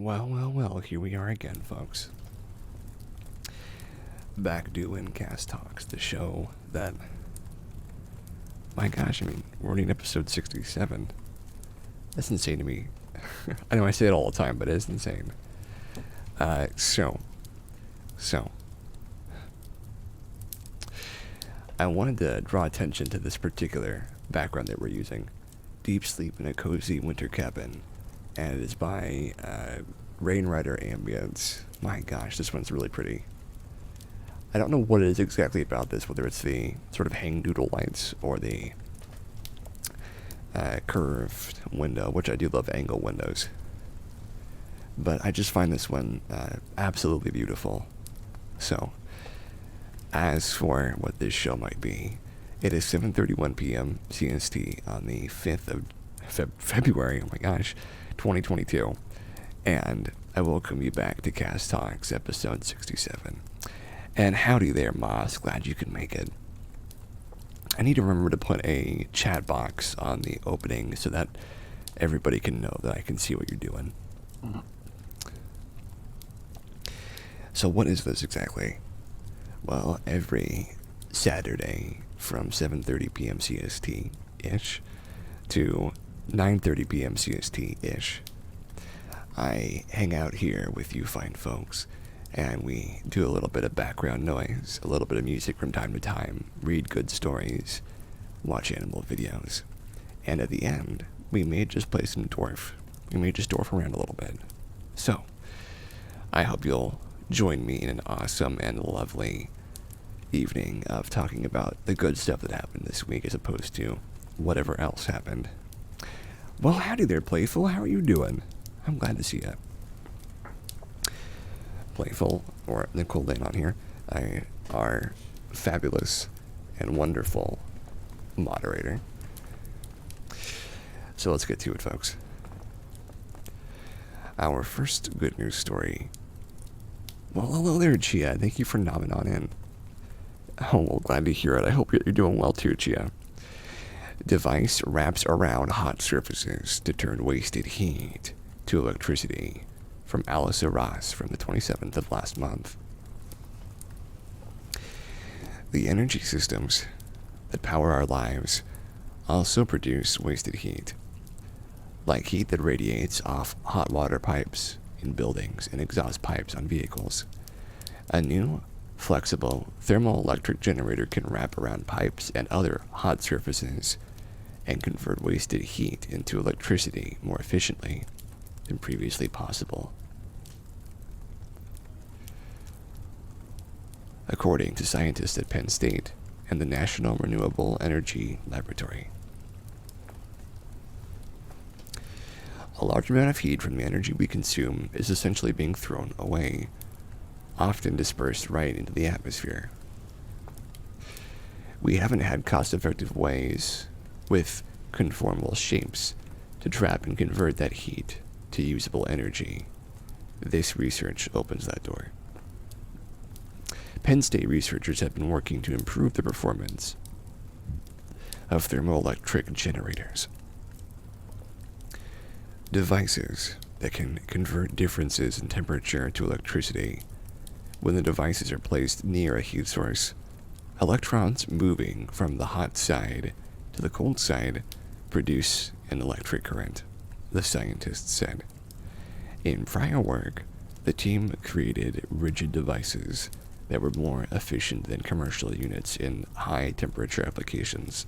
Well, here we are again, folks. Back doing Cast Talks, the show that, my gosh, I mean, we're already in episode 67. That's insane to me. I know I say it all the time, but it is insane. So, I wanted to draw attention to this particular background that we're using. Deep Sleep in a Cozy Winter Cabin. And it is by Rainrider Ambience. My gosh, this one's really pretty. I don't know what it is exactly about this, whether it's the sort of hang doodle lights or the curved window, which I do love angle windows. But I just find this one absolutely beautiful. So, as for what this show might be, it is 7:31 p.m. CST on the 5th of February, oh my gosh, 2022. And I welcome you back to Cast Talks, episode 67. And howdy there, Moss. Glad you can make it. I need to remember to put a chat box on the opening so that everybody can know that I can see what you're doing. So what is this exactly? Well, every Saturday from 7:30 p.m. CST-ish to 9:30 p.m. CST-ish, I hang out here with you fine folks, and we do a little bit of background noise, a little bit of music from time to time, read good stories, watch animal videos, and at the end, we may just play some dwarf. We may just dwarf around a little bit. So, I hope you'll join me in an awesome and lovely evening of talking about the good stuff that happened this week as opposed to whatever else happened. Well, howdy there, Playful. How are you doing? I'm glad to see you. Playful, or Nicole Lane on here, are fabulous and wonderful moderator. So let's get to it, folks. Our first good news story. Well, hello there, Chia. Thank you for nomming on in. Oh, well, glad to hear it. I hope you're doing well too, Chia. Device wraps around hot surfaces to turn wasted heat to electricity. From Alice Ross from the 27th of last month. The energy systems that power our lives also produce wasted heat, like heat that radiates off hot water pipes in buildings and exhaust pipes on vehicles. A new, flexible thermoelectric generator can wrap around pipes and other hot surfaces and convert wasted heat into electricity more efficiently than previously possible. According to scientists at Penn State and the National Renewable Energy Laboratory. A large amount of heat from the energy we consume is essentially being thrown away, often dispersed right into the atmosphere. We haven't had cost-effective ways with conformal shapes to trap and convert that heat to usable energy. This research opens that door. Penn State researchers have been working to improve the performance of thermoelectric generators. Devices that can convert differences in temperature to electricity. When the devices are placed near a heat source, electrons moving from the hot side to the cold side produce an electric current, the scientists said. In prior work, the team created rigid devices that were more efficient than commercial units in high-temperature applications.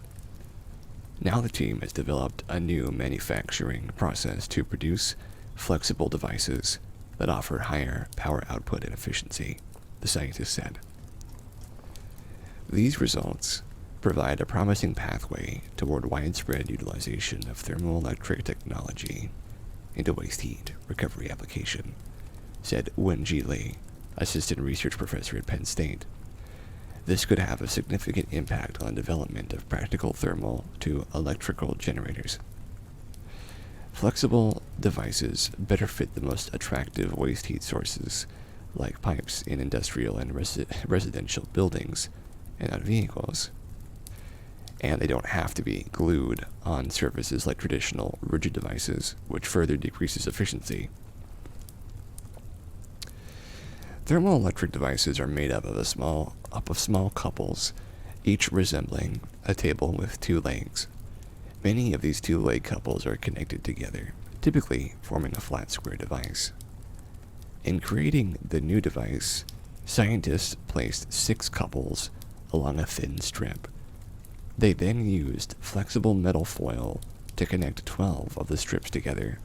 Now the team has developed a new manufacturing process to produce flexible devices that offer higher power output and efficiency, the scientists said. These results provide a promising pathway toward widespread utilization of thermoelectric technology into waste heat recovery application, said Wen-Ji Lee, assistant research professor at Penn State. This could have a significant impact on the development of practical thermal to electrical generators. Flexible devices better fit the most attractive waste heat sources, like pipes in industrial and residential buildings and on vehicles. And they don't have to be glued on surfaces like traditional rigid devices, which further decreases efficiency. Thermoelectric devices are made up of small couples, each resembling a table with two legs. Many of these two-leg couples are connected together, typically forming a flat square device. In creating the new device, scientists placed 6 couples along a thin strip. They then used flexible metal foil to connect 12 of the strips together,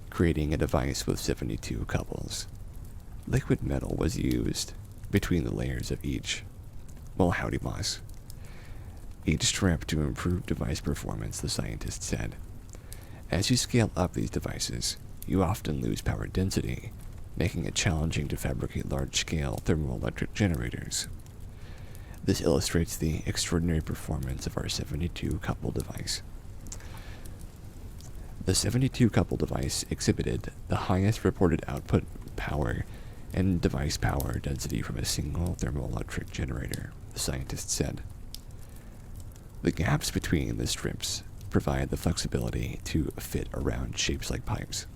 creating a device with 72 couples. Liquid metal was used between the layers of each. Well, howdy boss. Each strip to improve device performance, the scientist said. As you scale up these devices, you often lose power density, making it challenging to fabricate large-scale thermoelectric generators. This illustrates the extraordinary performance of our 72-couple device. The 72-couple device exhibited the highest reported output power and device power density from a single thermoelectric generator, the scientist said. The gaps between the strips provide the flexibility to fit around shapes like pipes.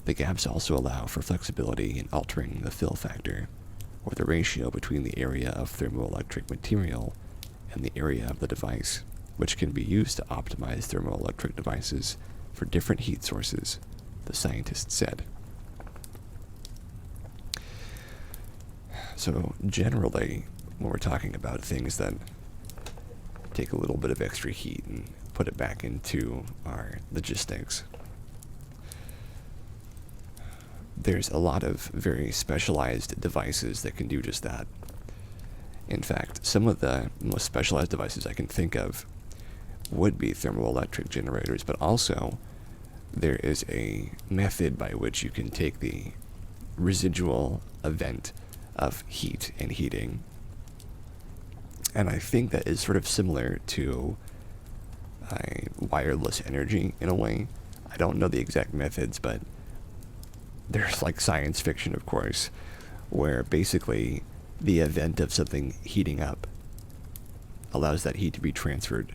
The gaps also allow for flexibility in altering the fill factor, or the ratio between the area of thermoelectric material and the area of the device, which can be used to optimize thermoelectric devices for different heat sources, the scientist said. So generally, when we're talking about things that take a little bit of extra heat and put it back into our logistics, there's a lot of very specialized devices that can do just that. In fact, some of the most specialized devices I can think of would be thermoelectric generators, but also there is a method by which you can take the residual event of heat and heating, and I think that is sort of similar to wireless energy in a way. I don't know the exact methods, but there's like science fiction, of course, where basically the event of something heating up allows that heat to be transferred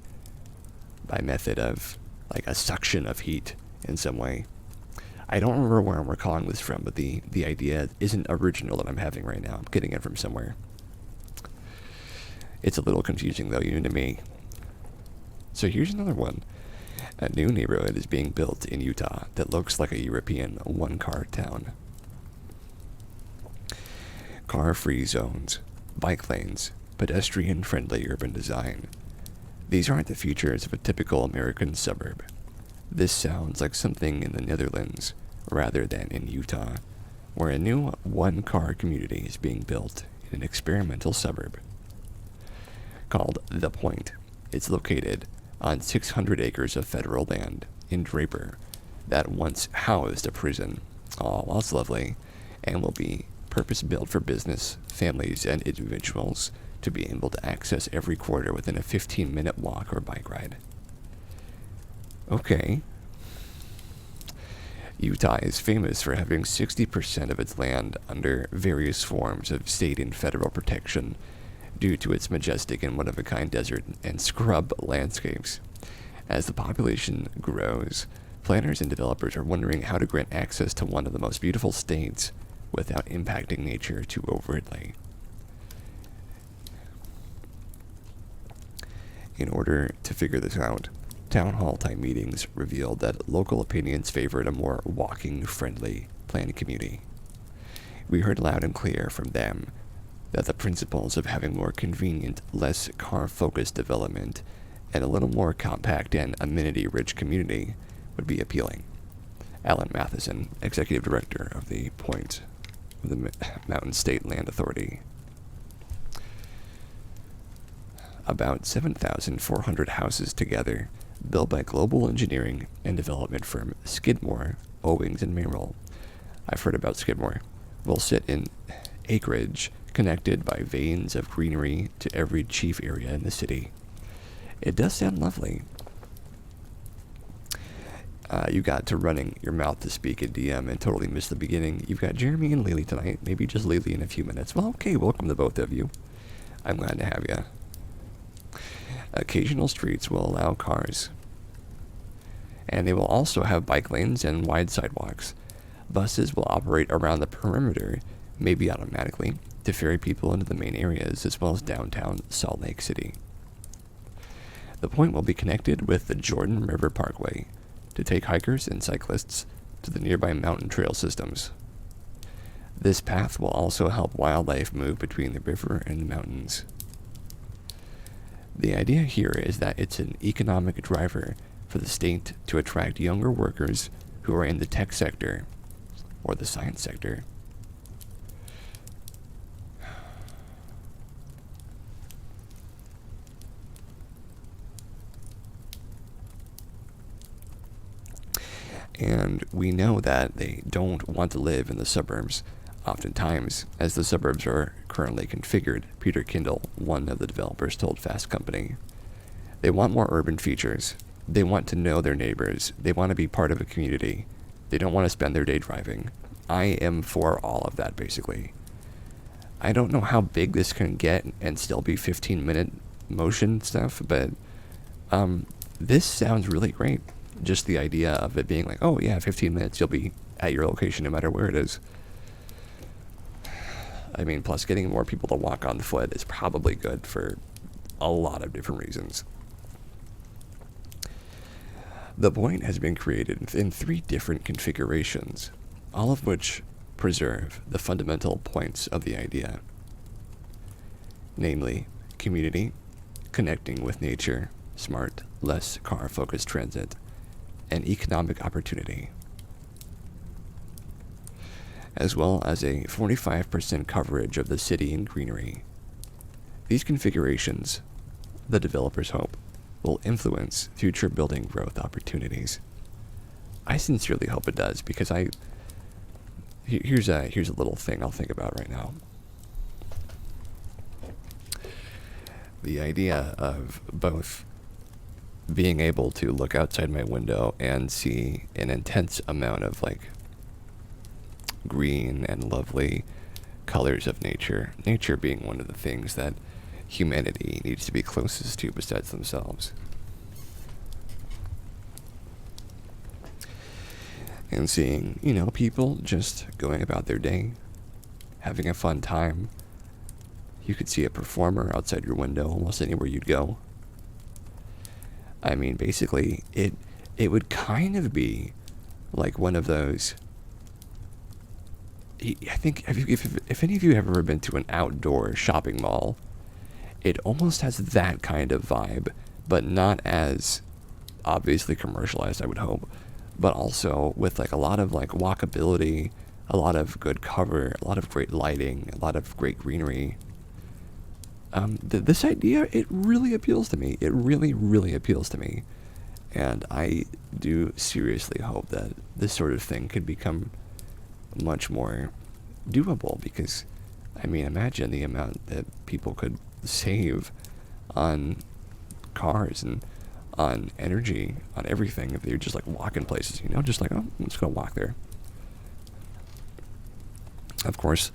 by method of like a suction of heat in some way. I don't remember where I'm recalling this from, but the idea isn't original that I'm having right now. I'm getting it from somewhere. It's a little confusing though, even to me. So here's another one. A new neighborhood is being built in Utah that looks like a European one-car town. Car-free zones, bike lanes, pedestrian-friendly urban design. These aren't the features of a typical American suburb. This sounds like something in the Netherlands, rather than in Utah, where a new one-car community is being built in an experimental suburb. Called The Point, it's located on 600 acres of federal land in Draper that once housed a prison. Oh, well, that's lovely, and will be purpose-built for business, families, and individuals to be able to access every quarter within a 15-minute walk or bike ride. Okay. Utah is famous for having 60% of its land under various forms of state and federal protection due to its majestic and one-of-a-kind desert and scrub landscapes. As the population grows, planners and developers are wondering how to grant access to one of the most beautiful states without impacting nature too overtly. In order to figure this out, town hall-type meetings revealed that local opinions favored a more walking-friendly planned community. We heard loud and clear from them that the principles of having more convenient, less car-focused development and a little more compact and amenity-rich community would be appealing. Alan Matheson, executive director of the Point of the Mountain State Land Authority. About 7,400 houses together, built by global engineering and development firm Skidmore, Owings and Merrill. I've heard about Skidmore. Will sit in acreage connected by veins of greenery to every chief area in the city. It does sound lovely. You got to running your mouth to speak at DM and totally missed the beginning. You've got Jeremy and Lily tonight, maybe just Lily in a few minutes. Well, okay, welcome to both of you. I'm glad to have you. Occasional streets will allow cars, and they will also have bike lanes and wide sidewalks. Buses will operate around the perimeter maybe automatically, to ferry people into the main areas as well as downtown Salt Lake City. The point will be connected with the Jordan River Parkway to take hikers and cyclists to the nearby mountain trail systems. This path will also help wildlife move between the river and the mountains. The idea here is that it's an economic driver for the state to attract younger workers who are in the tech sector or the science sector. And we know that they don't want to live in the suburbs, oftentimes, as the suburbs are currently configured, Peter Kindle, one of the developers, told Fast Company. They want more urban features. They want to know their neighbors. They want to be part of a community. They don't want to spend their day driving. I am for all of that, basically. I don't know how big this can get and still be 15-minute motion stuff, but this sounds really great. Just the idea of it being like, oh yeah, 15 minutes, you'll be at your location no matter where it is. I mean, plus getting more people to walk on foot is probably good for a lot of different reasons. The point has been created in 3 different configurations, all of which preserve the fundamental points of the idea. Namely, community, connecting with nature, smart, less car-focused transit, and economic opportunity, as well as a 45% coverage of the city in greenery. These configurations, the developers hope, will influence future building growth opportunities. I sincerely hope it does, because here's a little thing I'll think about right now. The idea of both being able to look outside my window and see an intense amount of like green and lovely colors of nature. Nature being one of the things that humanity needs to be closest to besides themselves. And seeing, people just going about their day, having a fun time. You could see a performer outside your window almost anywhere you'd go. I mean, basically, it would kind of be like one of those. I think if any of you have ever been to an outdoor shopping mall, it almost has that kind of vibe, but not as obviously commercialized, I would hope, but also with like a lot of like walkability, a lot of good cover, a lot of great lighting, a lot of great greenery. This idea, it really appeals to me. It really, really appeals to me. And I do seriously hope that this sort of thing could become much more doable, because, I mean, imagine the amount that people could save on cars and on energy, on everything, if they're just like walking places, just like, oh, I'm just gonna walk there. Of course,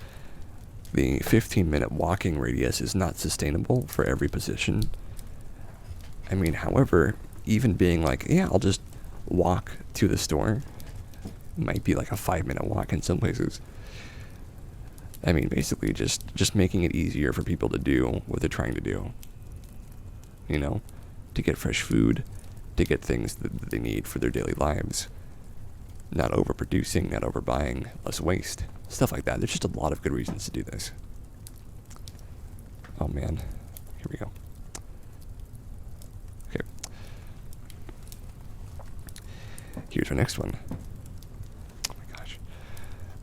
the 15-minute walking radius is not sustainable for every position. I mean, however, even being like, yeah, I'll just walk to the store, might be like a 5-minute walk in some places. I mean, basically just making it easier for people to do what they're trying to do. To get fresh food, to get things that they need for their daily lives. Not overproducing, not overbuying, less waste, stuff like that. There's just a lot of good reasons to do this. Oh man, here we go. Okay. Here's our next one. Oh my gosh.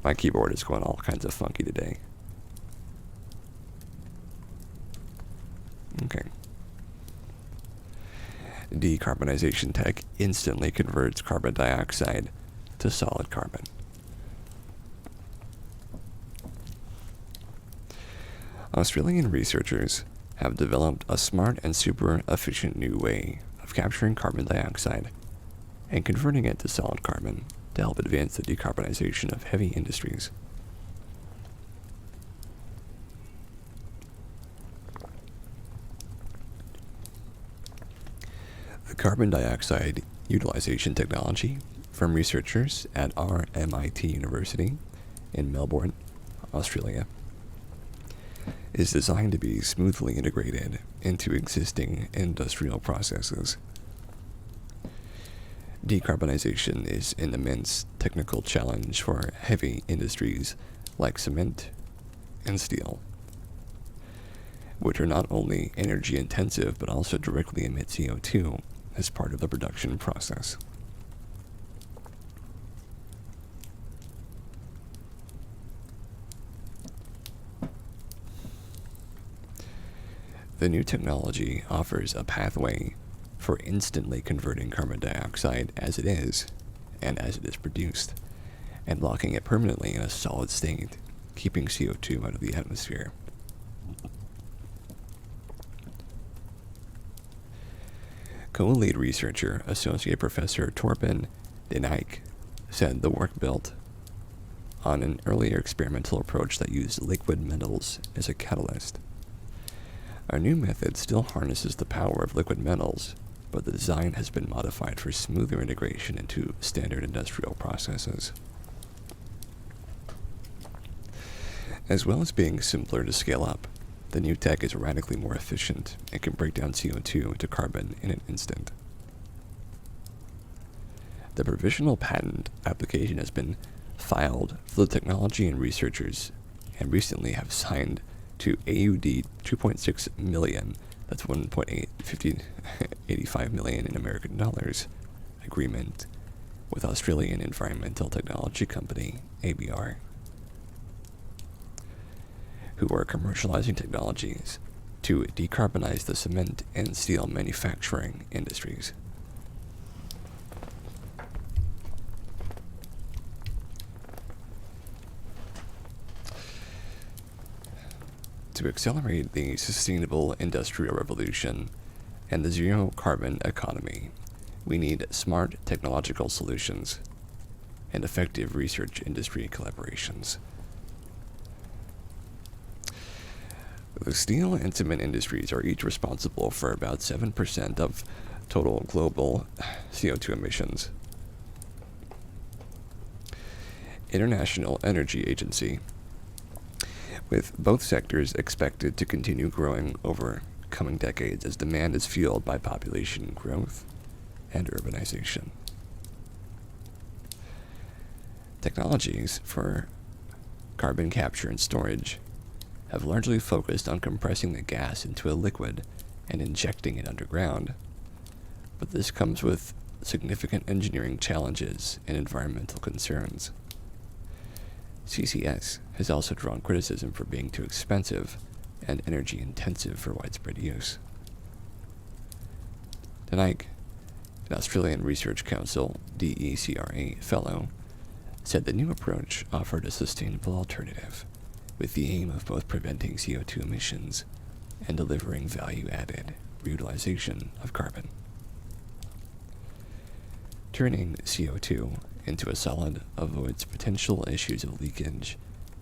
My keyboard is going all kinds of funky today. Okay. Decarbonization tech instantly converts carbon dioxide to solid carbon. Australian researchers have developed a smart and super efficient new way of capturing carbon dioxide and converting it to solid carbon to help advance the decarbonization of heavy industries. The carbon dioxide utilization technology from researchers at RMIT University in Melbourne, Australia, is designed to be smoothly integrated into existing industrial processes. Decarbonization is an immense technical challenge for heavy industries like cement and steel, which are not only energy intensive but also directly emit CO2 as part of the production process. The new technology offers a pathway for instantly converting carbon dioxide as it is and as it is produced, and locking it permanently in a solid state, keeping CO2 out of the atmosphere. Co-lead researcher, Associate Professor Torben de Nijk, said the work built on an earlier experimental approach that used liquid metals as a catalyst. Our new method still harnesses the power of liquid metals, but the design has been modified for smoother integration into standard industrial processes. As well as being simpler to scale up, the new tech is radically more efficient and can break down CO2 into carbon in an instant. The provisional patent application has been filed for the technology, and researchers and recently have signed to AUD 2.6 million, that's 1.85 million in American dollars, agreement with Australian environmental technology company ABR, who are commercializing technologies to decarbonize the cement and steel manufacturing industries. To accelerate the sustainable industrial revolution and the zero-carbon economy, we need smart technological solutions and effective research industry collaborations. The steel and cement industries are each responsible for about 7% of total global CO2 emissions. International Energy Agency, with both sectors expected to continue growing over coming decades as demand is fueled by population growth and urbanization. Technologies for carbon capture and storage have largely focused on compressing the gas into a liquid and injecting it underground, but this comes with significant engineering challenges and environmental concerns. CCS has also drawn criticism for being too expensive and energy intensive for widespread use. De Nijk, an Australian Research Council DECRA fellow, said the new approach offered a sustainable alternative with the aim of both preventing CO2 emissions and delivering value-added reutilization of carbon. Turning CO2 into a solid avoids potential issues of leakage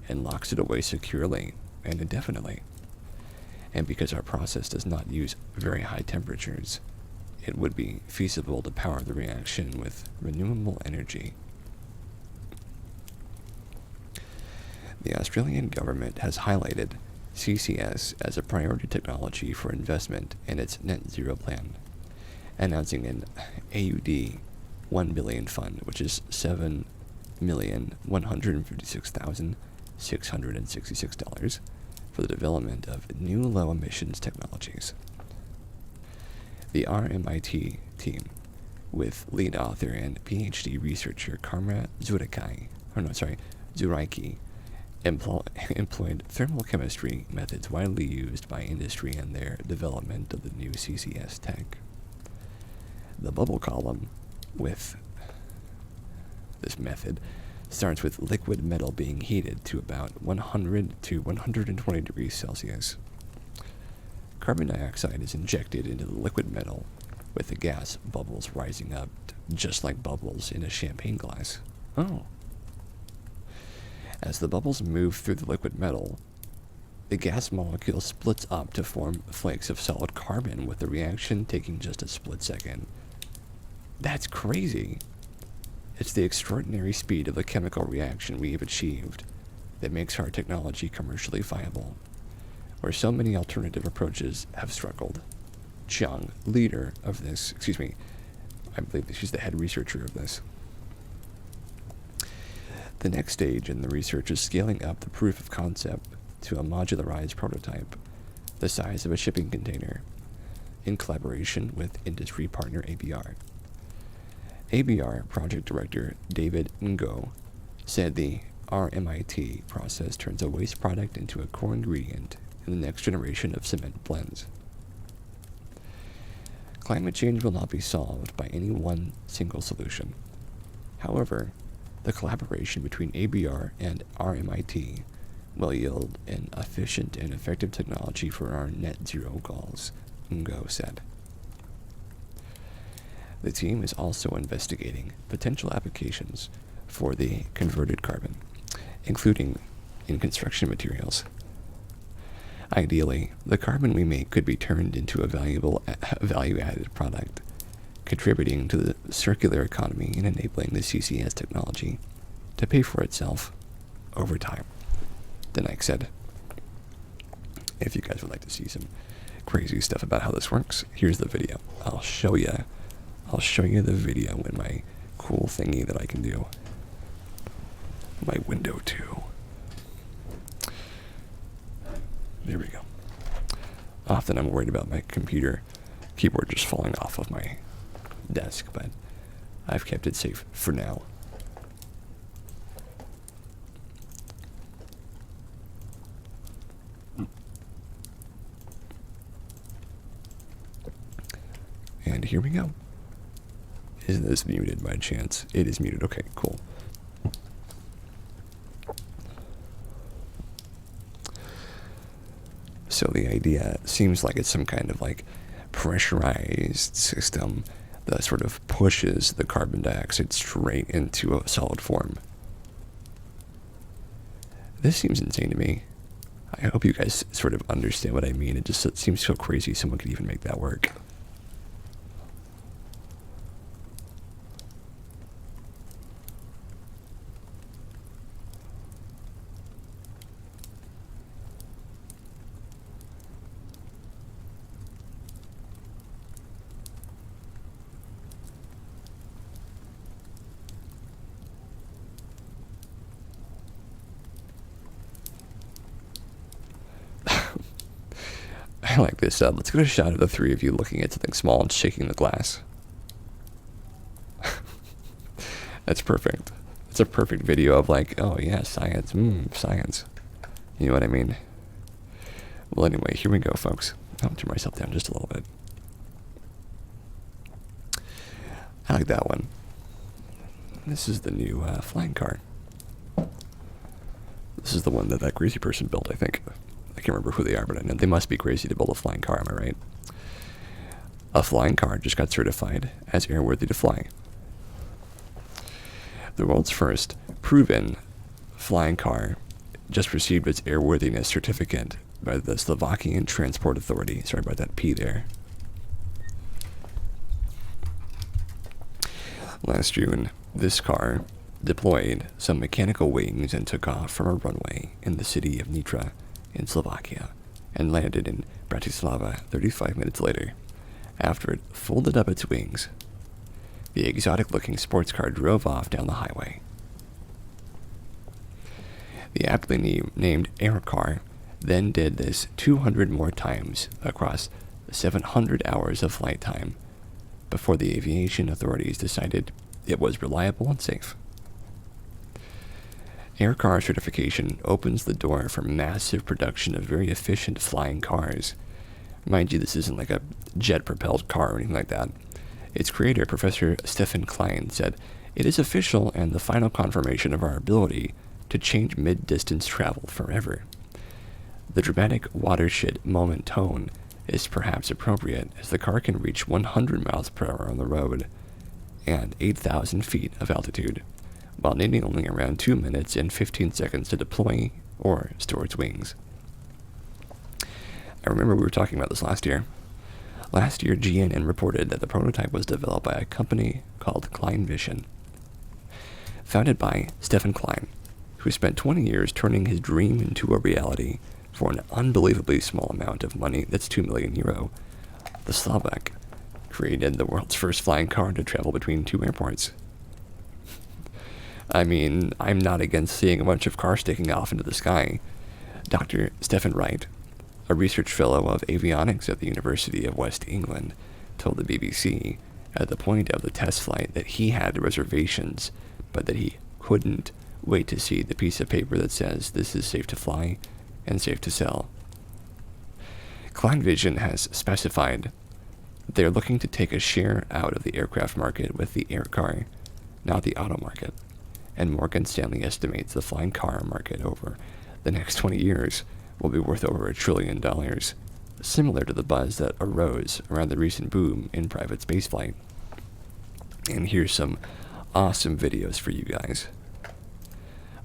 and locks it away securely and indefinitely. And because our process does not use very high temperatures, it would be feasible to power the reaction with renewable energy. The Australian government has highlighted CCS as a priority technology for investment in its net zero plan, announcing an AUD 1 billion fund, which is $7,156,666 for the development of new low emissions technologies. The RMIT team, with lead author and PhD researcher Karma Zuraiki, employed thermal chemistry methods widely used by industry in their development of the new CCS tech. The bubble column with this method starts with liquid metal being heated to about 100 to 120 degrees Celsius. Carbon dioxide is injected into the liquid metal, with the gas bubbles rising up just like bubbles in a champagne glass. Oh. As the bubbles move through the liquid metal, the gas molecule splits up to form flakes of solid carbon, with the reaction taking just a split second. That's crazy. It's the extraordinary speed of the chemical reaction we have achieved that makes our technology commercially viable, where so many alternative approaches have struggled. Chung, leader of this, I believe she's the head researcher of this. The next stage in the research is scaling up the proof of concept to a modularized prototype, the size of a shipping container, in collaboration with industry partner ABR. ABR project director David Ngo said the RMIT process turns a waste product into a core ingredient in the next generation of cement blends. Climate change will not be solved by any one single solution. However, the collaboration between ABR and RMIT will yield an efficient and effective technology for our net zero goals, Ngo said. The team is also investigating potential applications for the converted carbon, including in construction materials. Ideally, the carbon we make could be turned into a valuable value-added product, contributing to the circular economy and enabling the CCS technology to pay for itself over time, Denik said. If you guys would like to see some crazy stuff about how this works, here's the video. I'll show you the video in my cool thingy that I can do. My window too. There we go. Often I'm worried about my keyboard just falling off of my desk, but I've kept it safe for now. And here we go. Isn't this muted by chance? It is muted. Okay, cool. So the idea seems like it's some kind of like pressurized system that sort of pushes the carbon dioxide straight into a solid form. This seems insane to me. I hope you guys sort of understand what I mean. It just seems so crazy someone could even make that work. I like this. Let's get a shot of the three of you looking at something small and shaking the glass. That's perfect. It's a perfect video of like, oh yeah, science, science. You know what I mean? Well, anyway, here we go, folks. I'll turn myself down just a little bit. I like that one. This is the new flying car. This is the one that crazy person built, I think. I can't remember who they are, but I know they must be crazy to build a flying car, am I right? A flying car just got certified as airworthy to fly. The world's first proven flying car just received its airworthiness certificate by the Slovakian Transport Authority. Sorry about that P there. Last June, this car deployed some mechanical wings and took off from a runway in the city of Nitra in Slovakia and landed in Bratislava 35 minutes later. After it folded up its wings, the exotic-looking sports car drove off down the highway. The aptly named Air Car then did this 200 more times across 700 hours of flight time before the aviation authorities decided it was reliable and safe. Air Car certification opens the door for massive production of very efficient flying cars. Mind you, this isn't like a jet-propelled car or anything like that. Its creator, Professor Stefan Klein, said, "It is official and the final confirmation of our ability to change mid-distance travel forever. The dramatic watershed moment tone is perhaps appropriate, as the car can reach 100 miles per hour on the road and 8,000 feet of altitude, while needing only around 2 minutes and 15 seconds to deploy or store its wings." I remember we were talking about this last year. Last year, GNN reported that the prototype was developed by a company called Klein Vision, founded by Stefan Klein, who spent 20 years turning his dream into a reality for an unbelievably small amount of money. That's 2 million euro. The Slovak created the world's first flying car to travel between 2 airports. I mean, I'm not against seeing a bunch of cars taking off into the sky. Dr. Stephen Wright, a research fellow of avionics at the University of West England, told the BBC at the point of the test flight that he had reservations, but that he couldn't wait to see the piece of paper that says this is safe to fly and safe to sell. Klein Vision has specified they're looking to take a share out of the aircraft market with the air car, not the auto market. And Morgan Stanley estimates the flying car market over the next 20 years will be worth over $1 trillion, similar to the buzz that arose around the recent boom in private spaceflight. And here's some awesome videos for you guys.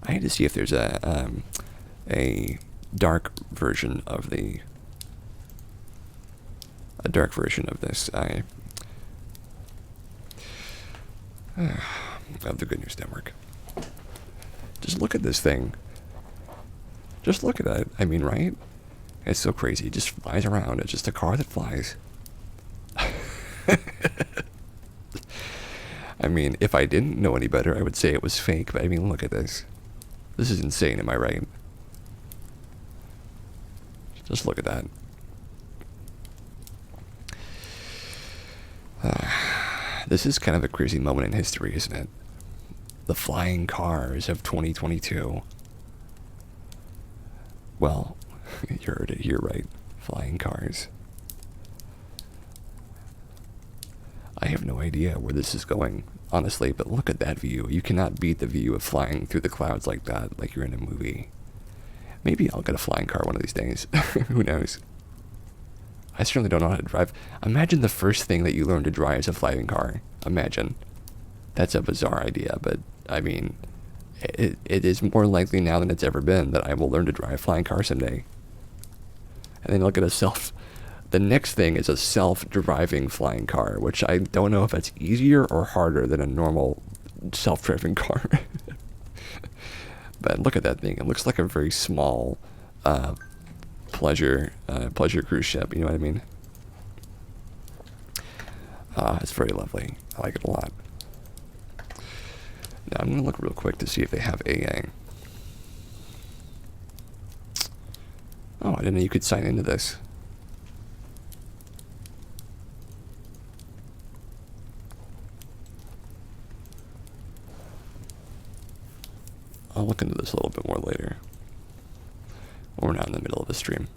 I had to see if there's a dark version of this. Of the Good News Network. Just look at this thing. Just look at it. I mean, right? It's so crazy. It just flies around. It's just a car that flies. I mean, if I didn't know any better, I would say it was fake. But I mean, look at this. This is insane, am I right? Just look at that. This is kind of a crazy moment in history, isn't it? The flying cars of 2022. Well, you heard it here, right? Flying cars. I have no idea where this is going, honestly, but look at that view. You cannot beat the view of flying through the clouds like that, like you're in a movie. Maybe I'll get a flying car one of these days. Who knows? I certainly don't know how to drive. Imagine the first thing that you learn to drive is a flying car. Imagine. That's a bizarre idea, but, I mean, it is more likely now than it's ever been that I will learn to drive a flying car someday. And then look at the next thing is a self-driving flying car, which I don't know if that's easier or harder than a normal self-driving car. But look at that thing. It looks like a very small, pleasure cruise ship, you know what I mean? It's very lovely. I like it a lot. Now I'm going to look real quick to see if they have AA. Oh, I didn't know you could sign into this. I'll look into this a little bit more later. We're not in the middle of a stream.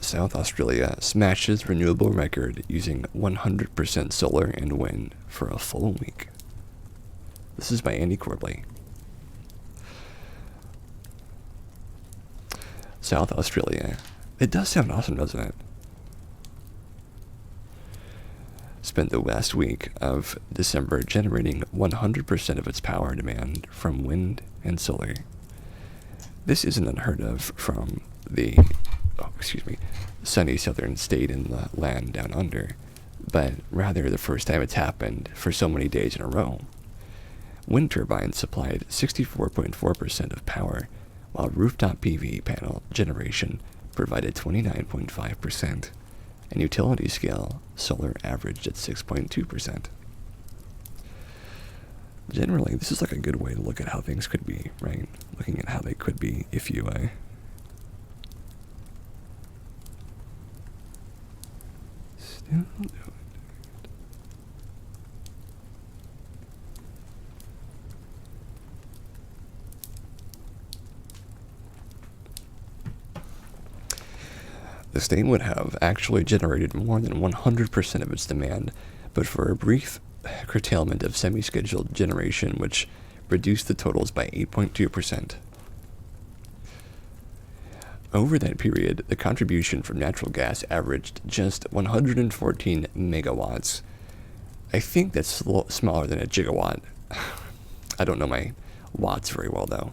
South Australia smashes renewable record using 100% solar and wind for a full week. This is by Andy Corbley. South Australia. It does sound awesome, doesn't it? Spent the last week of December generating 100% of its power demand from wind and solar. This isn't unheard of from the sunny southern state in the land down under, but rather the first time it's happened for so many days in a row. Wind turbines supplied 64.4% of power, while rooftop PV panel generation provided 29.5%, and utility scale solar averaged at 6.2%. Generally, this is like a good way to look at how things could be, right? Looking at how they could be if you still do it. The state would have actually generated more than 100% of its demand, but for a brief curtailment of semi-scheduled generation, which reduced the totals by 8.2%. Over that period, the contribution from natural gas averaged just 114 megawatts. I think that's smaller than a gigawatt. I don't know my watts very well, though.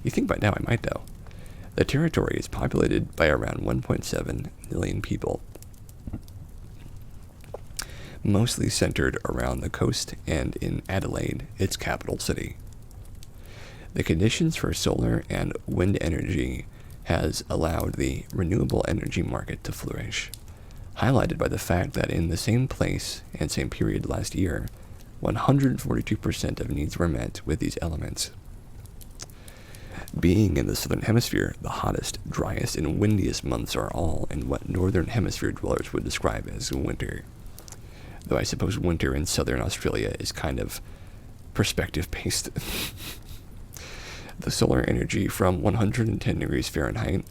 You think by now I might, though. The territory is populated by around 1.7 million people. mostly centered around the coast and in Adelaide, its capital city. The conditions for solar and wind energy has allowed the renewable energy market to flourish, highlighted by the fact that in the same place and same period last year, 142% of needs were met with these elements. Being in the southern hemisphere, the hottest, driest, and windiest months are all in what northern hemisphere dwellers would describe as winter. Though I suppose winter in southern Australia is kind of perspective-based. The solar energy from 110 degrees Fahrenheit,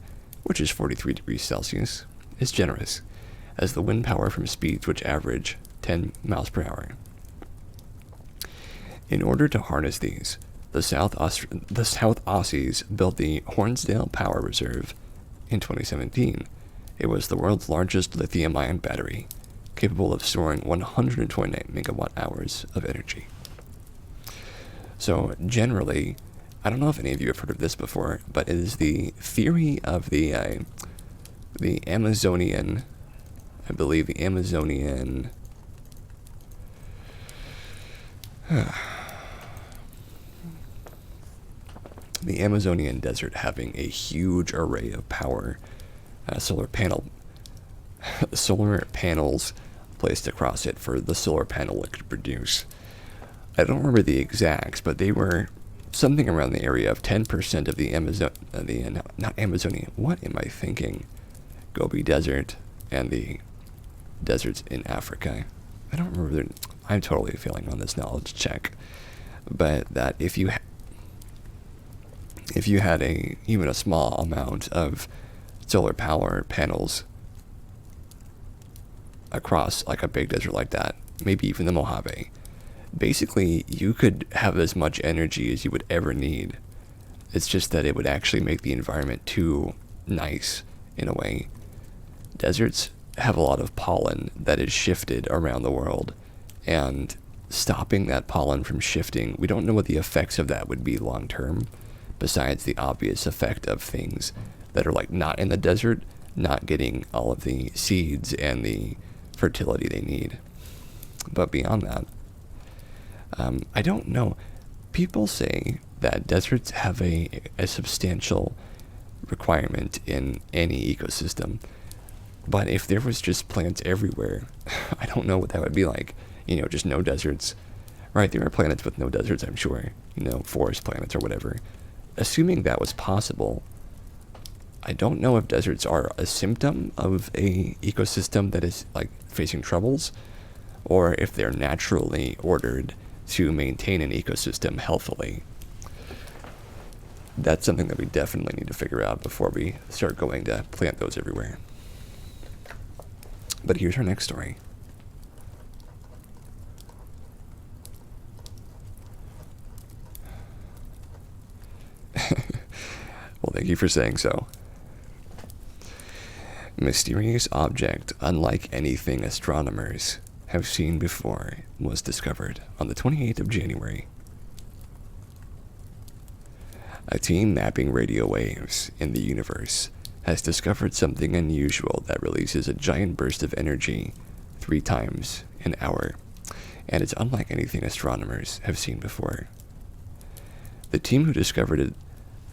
which is 43 degrees Celsius, is generous, as the wind power from speeds which average 10 miles per hour. In order to harness these, the South Aussies built the Hornsdale Power Reserve in 2017. It was the world's largest lithium-ion battery, capable of storing 128 megawatt-hours of energy. So generally, I don't know if any of you have heard of this before, but it is the theory of the Amazonian, I believe the Amazonian, the Amazonian desert having a huge array of power, solar panels placed across it for the solar panel it could produce. I don't remember the exacts, but they were something around the area of 10% of the not Amazonia, what am I thinking? Gobi Desert and the deserts in Africa. I don't remember, I'm totally failing on this knowledge check, but that if you had even a small amount of solar power panels across like a big desert like that, maybe even the Mojave, basically you could have as much energy as you would ever need. It's just that it would actually make the environment too nice in a way. Deserts have a lot of pollen that is shifted around the world, and stopping that pollen from shifting, we don't know what the effects of that would be long term, besides the obvious effect of things that are like not in the desert, not getting all of the seeds and the fertility they need. But beyond that, I don't know. People say that deserts have a substantial requirement in any ecosystem. But if there was just plants everywhere, I don't know what that would be like. Just no deserts. Right, there are planets with no deserts, I'm sure. Forest planets or whatever. Assuming that was possible, I don't know if deserts are a symptom of a ecosystem that is like facing troubles, or if they're naturally ordered to maintain an ecosystem healthily. That's something that we definitely need to figure out before we start going to plant those everywhere. But here's our next story. Well, thank you for saying so. Mysterious object unlike anything astronomers have seen before was discovered on the 28th of January. A team mapping radio waves in the universe has discovered something unusual that releases a giant burst of energy 3 times an hour, and it's unlike anything astronomers have seen before. The team who discovered it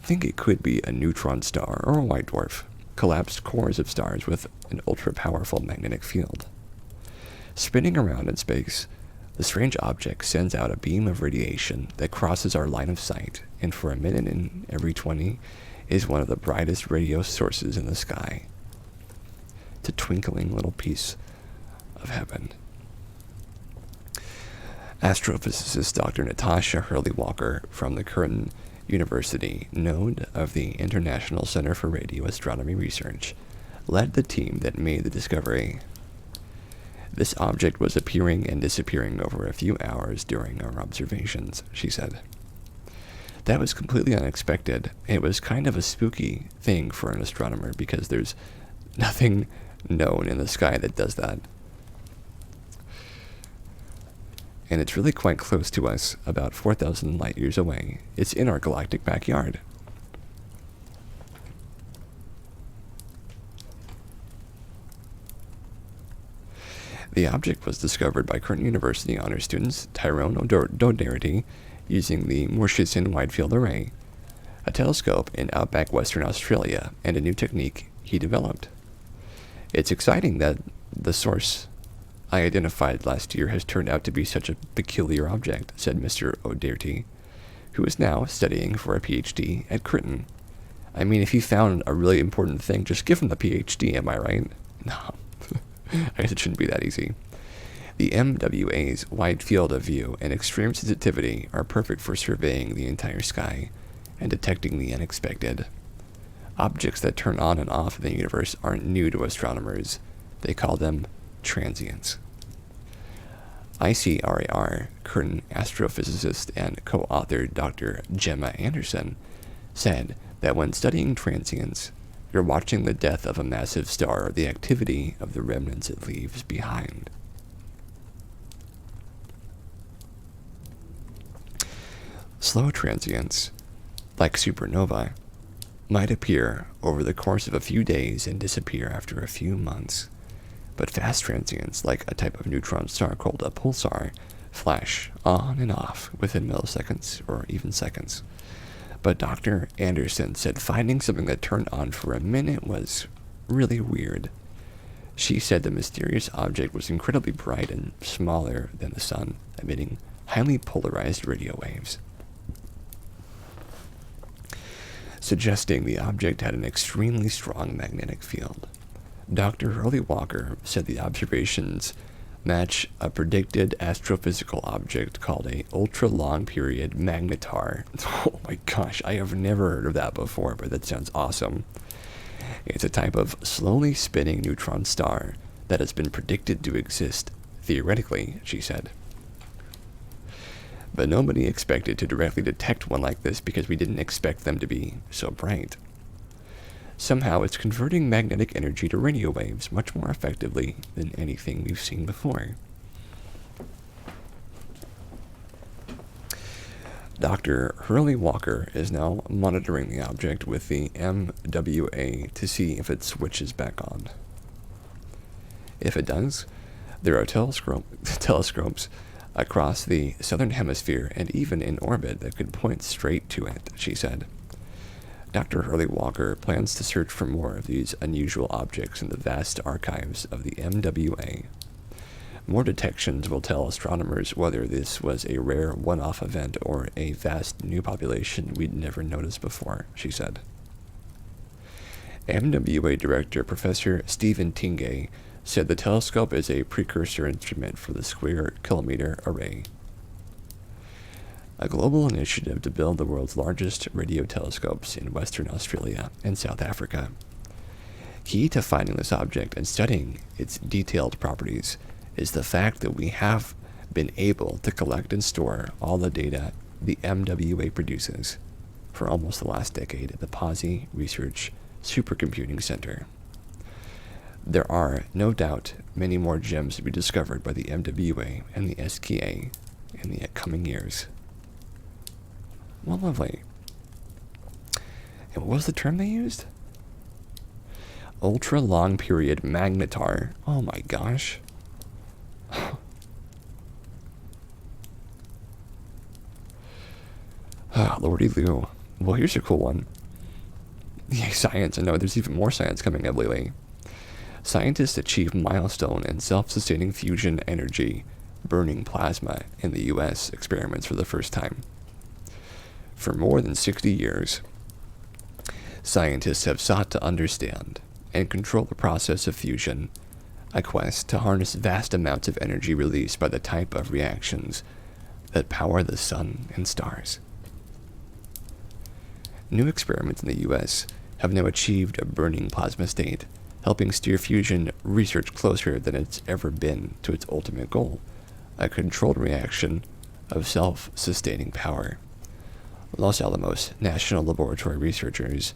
think it could be a neutron star or a white dwarf, collapsed cores of stars with an ultra-powerful magnetic field. Spinning around in space, the strange object sends out a beam of radiation that crosses our line of sight, and for a minute in every 20 is one of the brightest radio sources in the sky. It's a twinkling little piece of heaven. Astrophysicist Dr. Natasha Hurley-Walker from the Curtin University node of the International Center for Radio Astronomy Research led the team that made the discovery. This object was appearing and disappearing over a few hours during our observations, she said. That was completely unexpected. It was kind of a spooky thing for an astronomer because there's nothing known in the sky that does that. And it's really quite close to us, about 4,000 light years away. It's in our galactic backyard. The object was discovered by Curtin University honor students Tyrone O'Doherty using the Murchison Wide Field Array, a telescope in outback Western Australia, and a new technique he developed. It's exciting that the source I identified last year has turned out to be such a peculiar object, said Mr. O'Doherty, who is now studying for a PhD at Curtin. I mean, if he found a really important thing, just give him the PhD, am I right? No. I guess it shouldn't be that easy. The MWA's wide field of view and extreme sensitivity are perfect for surveying the entire sky and detecting the unexpected. Objects that turn on and off in the universe aren't new to astronomers. They call them transients. ICRAR Curtin astrophysicist and co-author Dr. Gemma Anderson said that when studying transients, you're watching the death of a massive star or the activity of the remnants it leaves behind. Slow transients, like supernovae, might appear over the course of a few days and disappear after a few months. But fast transients, like a type of neutron star called a pulsar, flash on and off within milliseconds or even seconds. But Dr. Anderson said finding something that turned on for a minute was really weird. She said the mysterious object was incredibly bright and smaller than the sun, emitting highly polarized radio waves, suggesting the object had an extremely strong magnetic field. Dr. Hurley Walker said the observations match a predicted astrophysical object called a ultra-long period magnetar. Oh my gosh, I have never heard of that before, but that sounds awesome. It's a type of slowly spinning neutron star that has been predicted to exist theoretically, she said. But nobody expected to directly detect one like this because we didn't expect them to be so bright. Somehow it's converting magnetic energy to radio waves much more effectively than anything we've seen before. Dr. Hurley Walker is now monitoring the object with the MWA to see if it switches back on. If it does, there are telescopes across the southern hemisphere and even in orbit that could point straight to it, she said. Dr. Hurley Walker plans to search for more of these unusual objects in the vast archives of the MWA. More detections will tell astronomers whether this was a rare one-off event or a vast new population we'd never noticed before, she said. MWA Director Professor Stephen Tingay said the telescope is a precursor instrument for the Square Kilometre Array, a global initiative to build the world's largest radio telescopes in Western Australia and South Africa. Key to finding this object and studying its detailed properties is the fact that we have been able to collect and store all the data the MWA produces for almost the last decade at the Pawsey Research Supercomputing Center. There are, no doubt, many more gems to be discovered by the MWA and the SKA in the coming years. Well, lovely. And what was the term they used? Ultra-long period magnetar. Oh my gosh. Lordy Lou. Well, here's a cool one. Yeah, science. I know there's even more science coming up lately. Scientists achieved milestone in self-sustaining fusion energy burning plasma in the U.S. experiments for the first time. For more than 60 years, scientists have sought to understand and control the process of fusion, a quest to harness vast amounts of energy released by the type of reactions that power the sun and stars. New experiments in the U.S. have now achieved a burning plasma state, helping steer fusion research closer than it's ever been to its ultimate goal, a controlled reaction of self-sustaining power. Los Alamos National Laboratory researchers,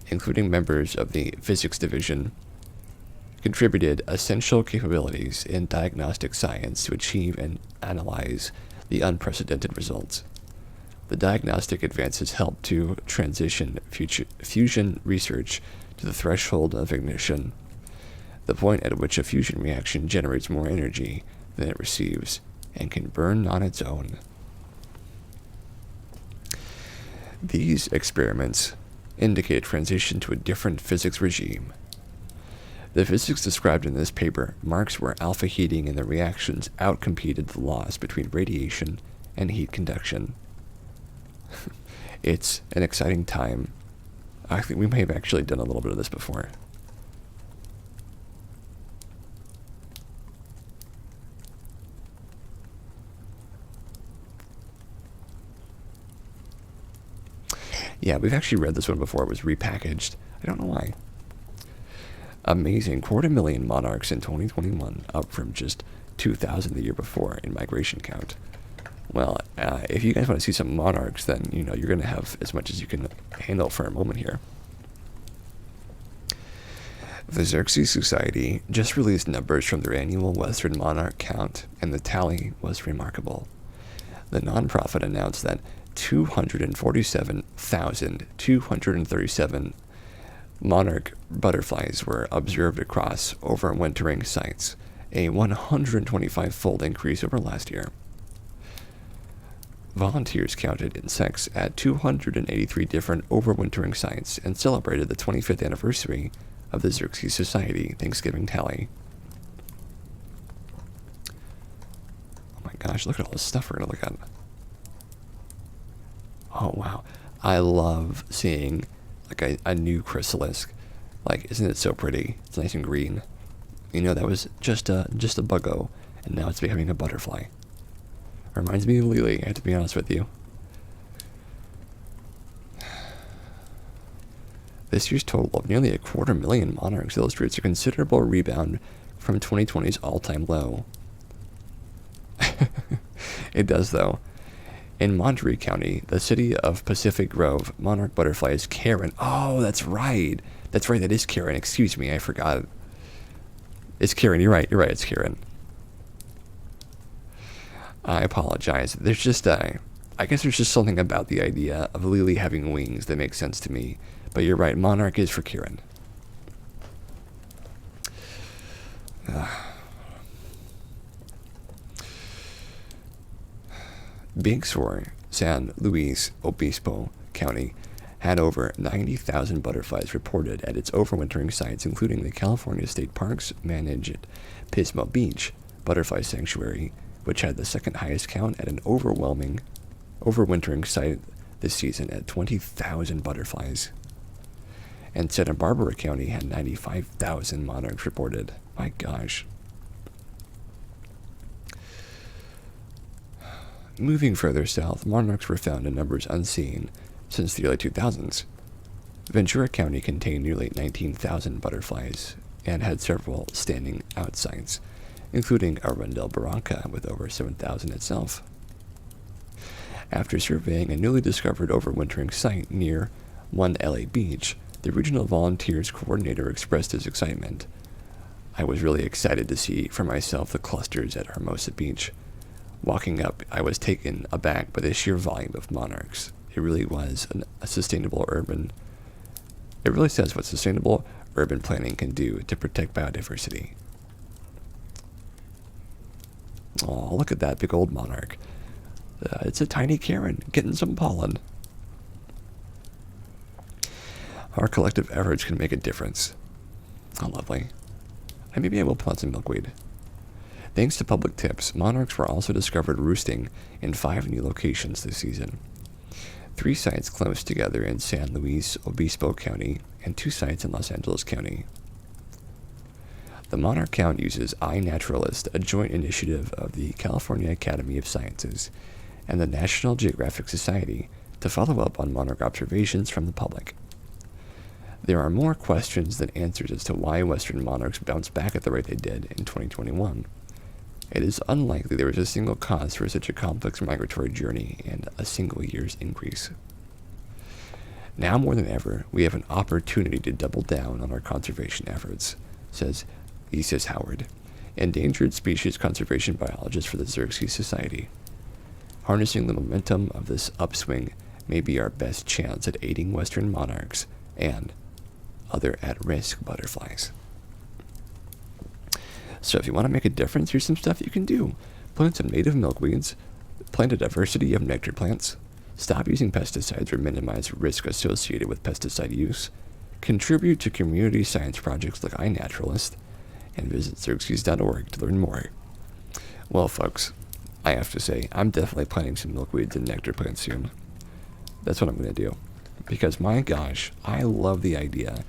including members of the physics division, contributed essential capabilities in diagnostic science to achieve and analyze the unprecedented results. The diagnostic advances helped to transition fusion research to the threshold of ignition, the point at which a fusion reaction generates more energy than it receives and can burn on its own. These experiments indicate transition to a different physics regime. The physics described in this paper marks where alpha heating and the reactions outcompeted the laws between radiation and heat conduction. It's an exciting time. I think we may have actually done a little bit of this before. Yeah, we've actually read this one before. It was repackaged. I don't know why. Amazing. 250,000 monarchs in 2021, up from just 2,000 the year before in migration count. Well, if you guys want to see some monarchs, then, you're going to have as much as you can handle for a moment here. The Xerxes Society just released numbers from their annual Western monarch count, and the tally was remarkable. The nonprofit announced that 247,237 monarch butterflies were observed across overwintering sites, a 125-fold increase over last year. Volunteers counted insects at 283 different overwintering sites and celebrated the 25th anniversary of the Xerxes Society Thanksgiving tally. Oh my gosh, look at all this stuff we're going to look at. Oh wow, I love seeing like a new chrysalis. Like, isn't it so pretty? It's nice and green. That was just a buggo, and now it's becoming a butterfly. Reminds me of Lily, I have to be honest with you. This year's total of nearly 250,000 monarchs illustrates a considerable rebound from 2020's all-time low. It does, though. In Monterey County, the city of Pacific Grove, monarch butterfly is Karen. Oh, that's right. That's right, that is Karen. Excuse me, I forgot. It's Karen, you're right, it's Karen. I apologize. There's just, I guess there's just something about the idea of Lily having wings that makes sense to me. But you're right, monarch is for Karen. Big Sur, San Luis Obispo County had over 90,000 butterflies reported at its overwintering sites, including the California State Parks managed Pismo Beach Butterfly Sanctuary, which had the second highest count at an overwintering site this season at 20,000 butterflies. And Santa Barbara County had 95,000 monarchs reported. My gosh. Moving further south, monarchs were found in numbers unseen since the early 2000s. Ventura County contained nearly 19,000 butterflies and had several standing out sites, including Arundel Barranca with over 7,000 itself. After surveying a newly discovered overwintering site near One LA Beach, the regional volunteers coordinator expressed his excitement. I was really excited to see for myself the clusters at Hermosa Beach. Walking up, I was taken aback by the sheer volume of monarchs. It really was a sustainable urban. It really says what sustainable urban planning can do to protect biodiversity. Oh, look at that big old monarch. It's a tiny Karen getting some pollen. Our collective efforts can make a difference. Oh, lovely. And maybe I will plant some milkweed. Thanks to public tips, monarchs were also discovered roosting in 5 new locations this season. 3 sites close together in San Luis Obispo County and 2 sites in Los Angeles County. The monarch count uses iNaturalist, a joint initiative of the California Academy of Sciences and the National Geographic Society, to follow up on monarch observations from the public. There are more questions than answers as to why Western monarchs bounced back at the rate they did in 2021. It is unlikely there was a single cause for such a complex migratory journey and a single year's increase. Now more than ever, we have an opportunity to double down on our conservation efforts, says Isis Howard, endangered species conservation biologist for the Xerxes Society. Harnessing the momentum of this upswing may be our best chance at aiding Western monarchs and other at-risk butterflies. So if you want to make a difference, here's some stuff you can do. Plant some native milkweeds, plant a diversity of nectar plants, stop using pesticides or minimize risk associated with pesticide use, contribute to community science projects like iNaturalist, and visit xerxes.org to learn more. Well, folks, I have to say, I'm definitely planting some milkweeds and nectar plants soon. That's what I'm going to do. Because, my gosh, I love the idea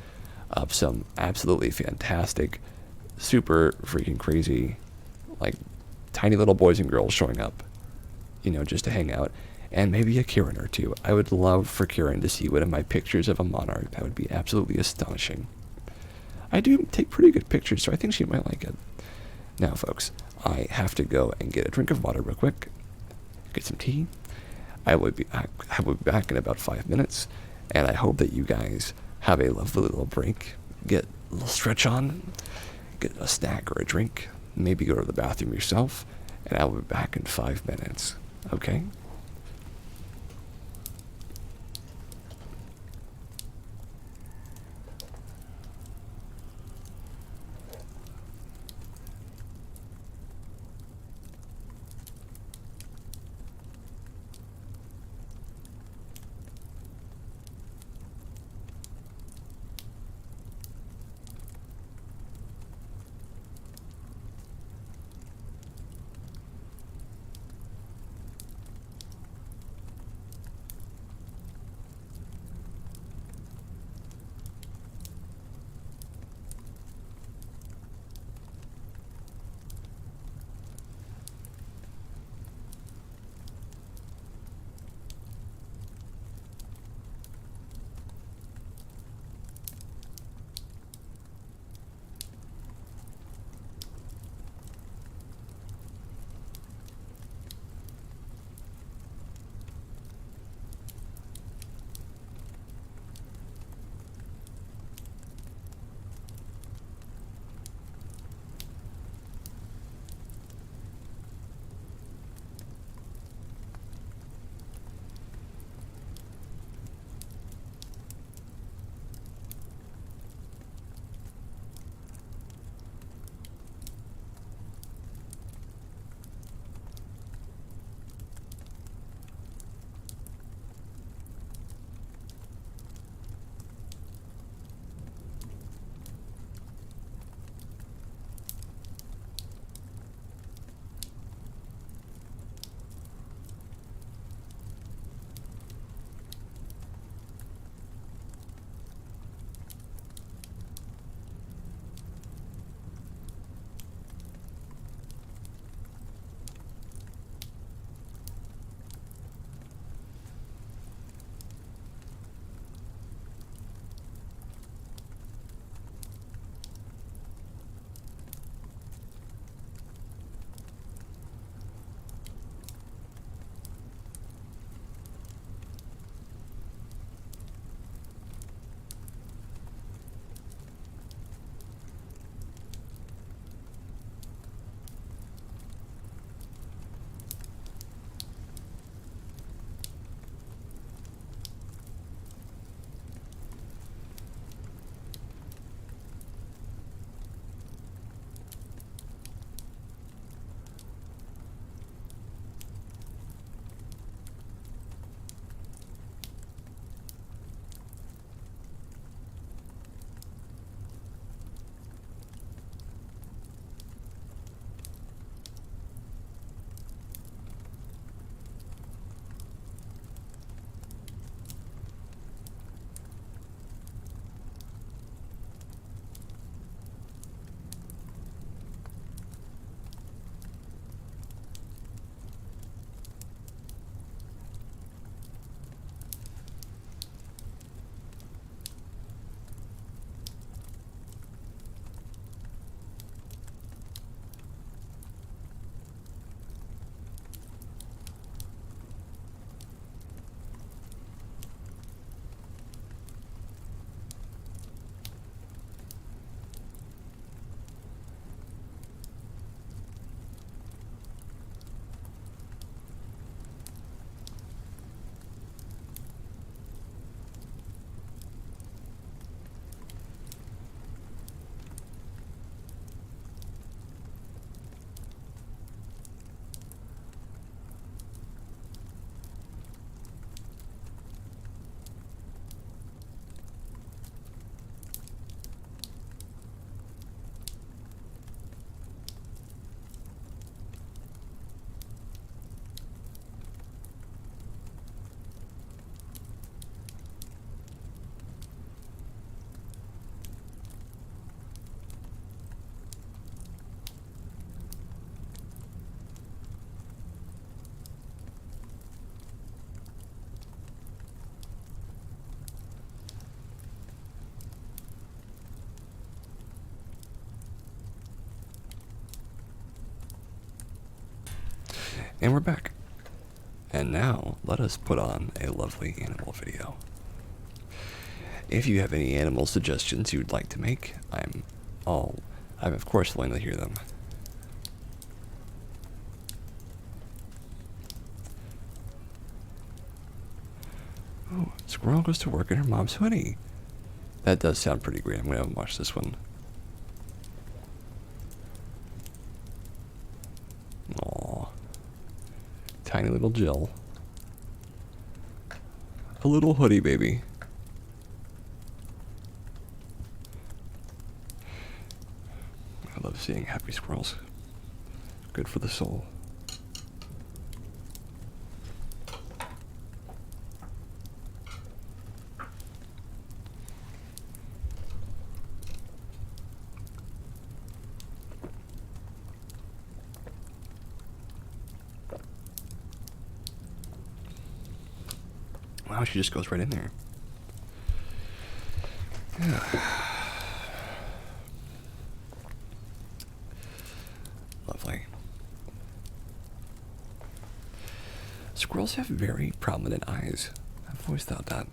of some absolutely fantastic, super freaking crazy, like, tiny little boys and girls showing up, just to hang out. And maybe a Karen or two. I would love for Karen to see one of my pictures of a monarch. That would be absolutely astonishing. I do take pretty good pictures, so I think she might like it. Now, folks, I have to go and get a drink of water real quick, get some tea. I will be back in about 5 minutes, and I hope that you guys have a lovely little break, get a little stretch on, get a snack or a drink, maybe go to the bathroom yourself, and I will be back in 5 minutes, okay? And we're back. And now, let us put on a lovely animal video. If you have any animal suggestions you'd like to make, I'm of course willing to hear them. Oh, squirrel goes to work in her mom's hoodie. That does sound pretty great. I'm gonna watch this one. Aww. Tiny little Jill. A little hoodie baby. I love seeing happy squirrels. Good for the soul. Wow, she just goes right in there. Yeah. Lovely. Squirrels have very prominent eyes. I've always thought that.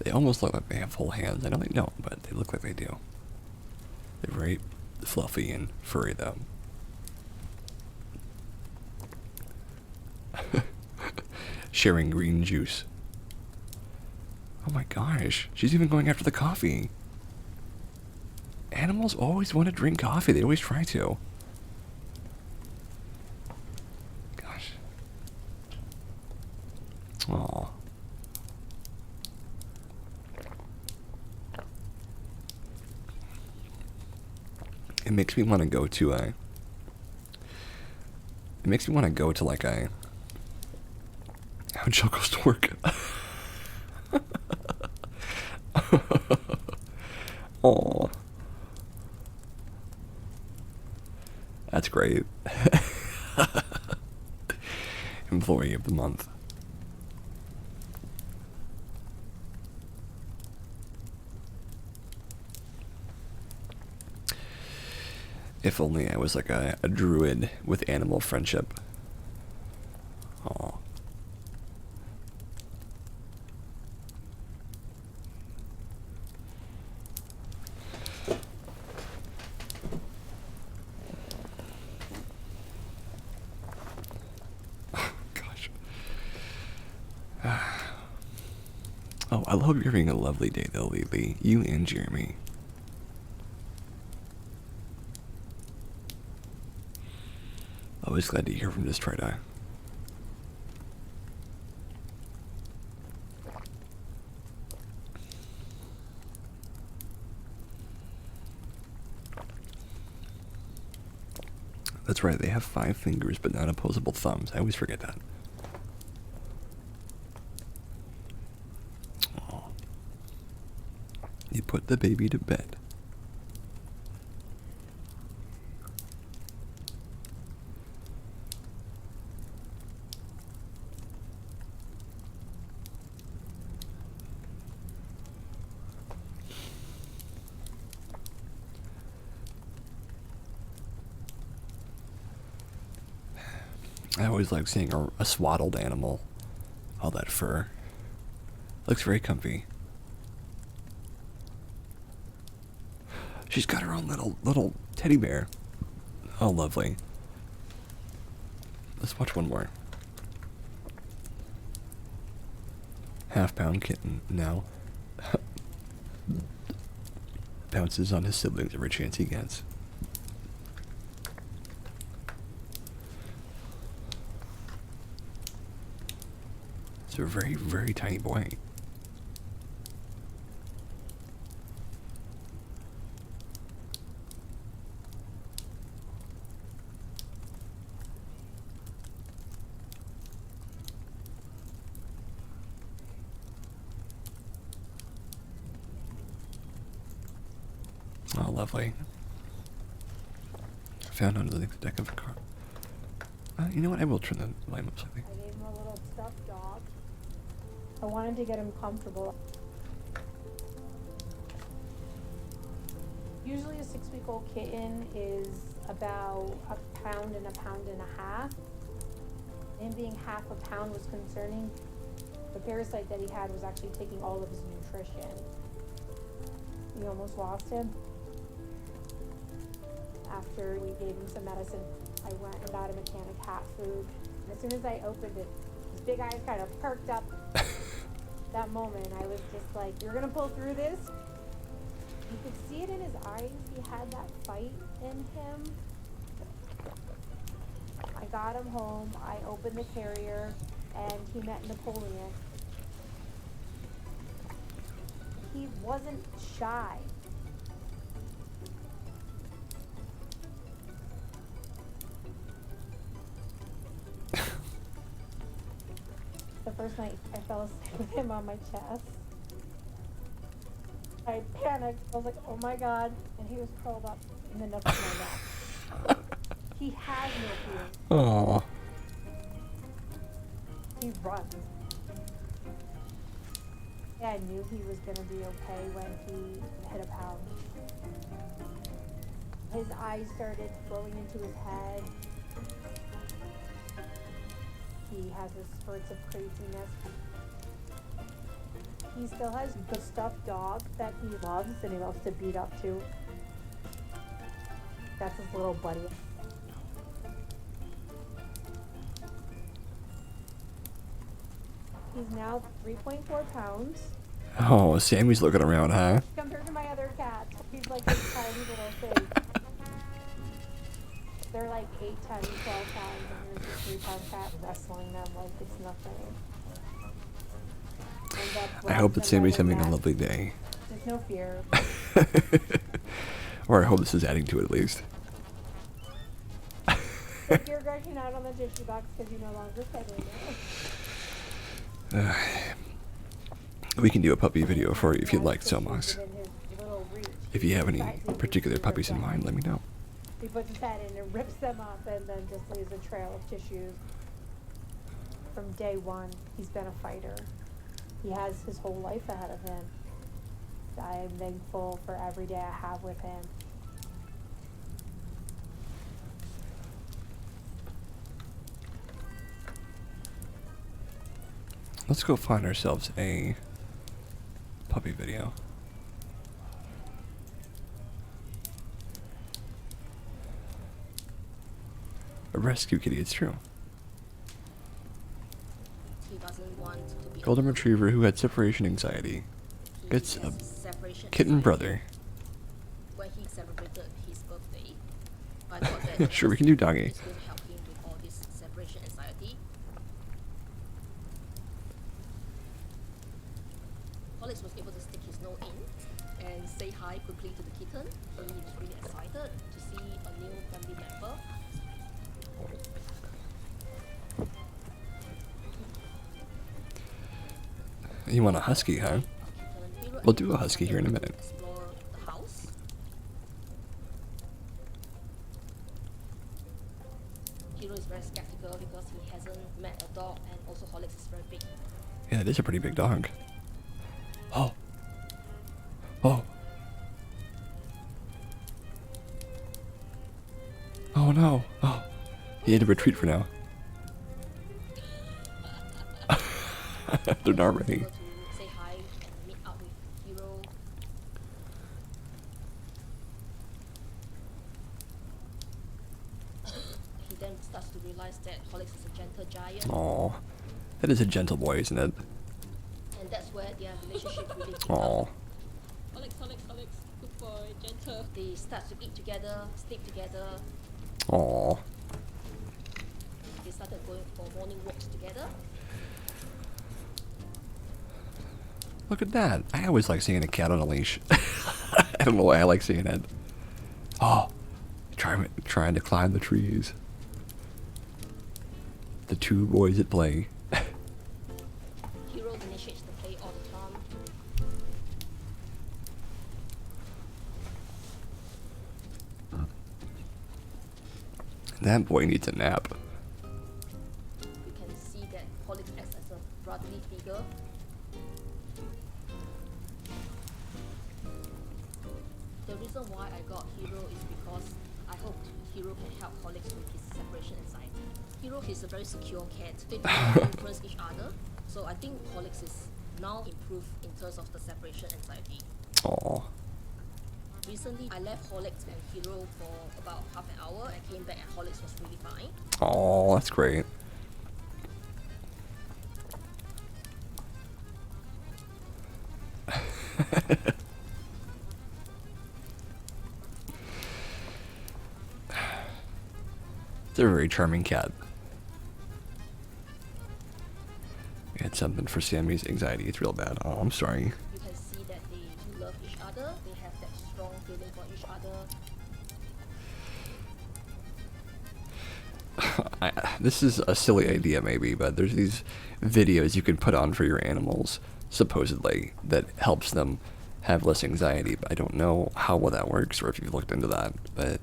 They almost look like they have full hands. I know they don't, but they look like they do. They're very fluffy and furry, though. Sharing green juice. Oh my gosh, she's even going after the coffee. Animals always want to drink coffee. They always try to. Gosh. Aw. It makes me want to go to a... It makes me want to go to like a... How Jill goes to work. Oh, that's great. Employee of the month. If only I was like a druid with animal friendship. Aw. Oh, I hope you're having a lovely day though, Lily. You and Jeremy. Always glad to hear from this try-dye. That's right, they have 5 fingers but not opposable thumbs. I always forget that. Aww. You put the baby to bed. I always like seeing a swaddled animal. All that fur. Looks very comfy. She's got her own little teddy bear. Oh, lovely. Let's watch one more. Half-pound kitten now bounces on his siblings every chance he gets. It's a very, very tiny boy. Oh, lovely. Found under the deck of a car. You know what? I will turn the volume up slightly. I gave him a little stuffed dog. I wanted to get him comfortable. Usually a 6-week-old kitten is about 1 pound and a half. him being half a pound was concerning. The parasite that he had was actually taking all of his nutrition. We almost lost him. After we gave him some medicine, I went and got him a can of cat food. And as soon as I opened it, his big eyes kind of perked up. That moment, I was just like, you're gonna pull through this? You could see it in his eyes. He had that fight in him. I got him home. I opened the carrier, and he met Napoleon. He wasn't shy. The first night I fell asleep with him on my chest. I panicked. I was like, oh my God. And he was curled up in the nuts of my neck. He has no fear. Oh. He runs. Yeah, I knew he was going to be okay when he hit a pound. His eyes started flowing into his head. He has his spurts of craziness. He still has the stuffed dog that he loves and he loves to beat up too. That's his little buddy. He's now 3.4 pounds. Oh, Sammy's looking around, huh? Compared to my other cats, he's like this tiny little thing. They're like 8, 10, 12 pounds, and here's this 3-pound cat wrestling them like it's nothing. I hope that Sammy's having a lovely day. There's no fear. Or I hope this is adding to it at least. If you're rushing out on the tissue box because you no longer fit in there. We can do a puppy video for you if you'd like, Somos. If you have any particular puppies in mind, let me know. He puts his head in and rips them up and then just leaves a trail of tissues. From day one, he's been a fighter. He has his whole life ahead of him. I am thankful for every day I have with him. Let's go find ourselves a puppy video. A rescue kitty, it's true. He doesn't want to be Golden Retriever who had separation anxiety. It's a kitten brother. when he celebrated his birthday. I thought that Sure, we can do doggy. this would help him with all this separation anxiety. Alex was able to stick his nose in and say hi quickly to the kitten. So he was really excited to see a new family member. You want a husky, huh? We'll do a husky here in a minute. Explore the house. Hero is very skeptical because he hasn't met a dog, and also Horlicks is very big. Yeah, it is a pretty big dog. Oh. Oh. Oh no. Oh. He had to retreat for now. They're not ready. To say hi and meet up with Hero. He then starts to realize that Horlicks is a gentle giant, Aw. That is a gentle boy, isn't it? and that's where their relationship really picked Aw. up. Horlicks, good boy, gentle. They start to eat together, sleep together. Aw. They started going for morning walks together. Look at that. I always like seeing a cat on a leash. I don't know why I like seeing it. Oh. Trying to climb the trees. The two boys at play. Hero initiates the play all the time. That boy needs a nap. You can see that Horlicks acts as a brotherly figure. The reason why I got Hero is because I hoped Hero can help Horlicks with his separation anxiety. Hero is a very secure cat. They do not influence each other. So I think Horlicks is now improved in terms of the separation anxiety. Aw. Recently, I left Horlicks and Hero for about half an hour. I came back and Horlicks was really fine. Aw, that's great. It's a very charming cat. We had something for Sammy's anxiety. It's real bad. Oh, I'm sorry. You can see that they do love each other. They have that strong feeling for each other. This is a silly idea maybe, but there's these videos you can put on for your animals, supposedly, that helps them have less anxiety. But I don't know how well that works or if you've looked into that, but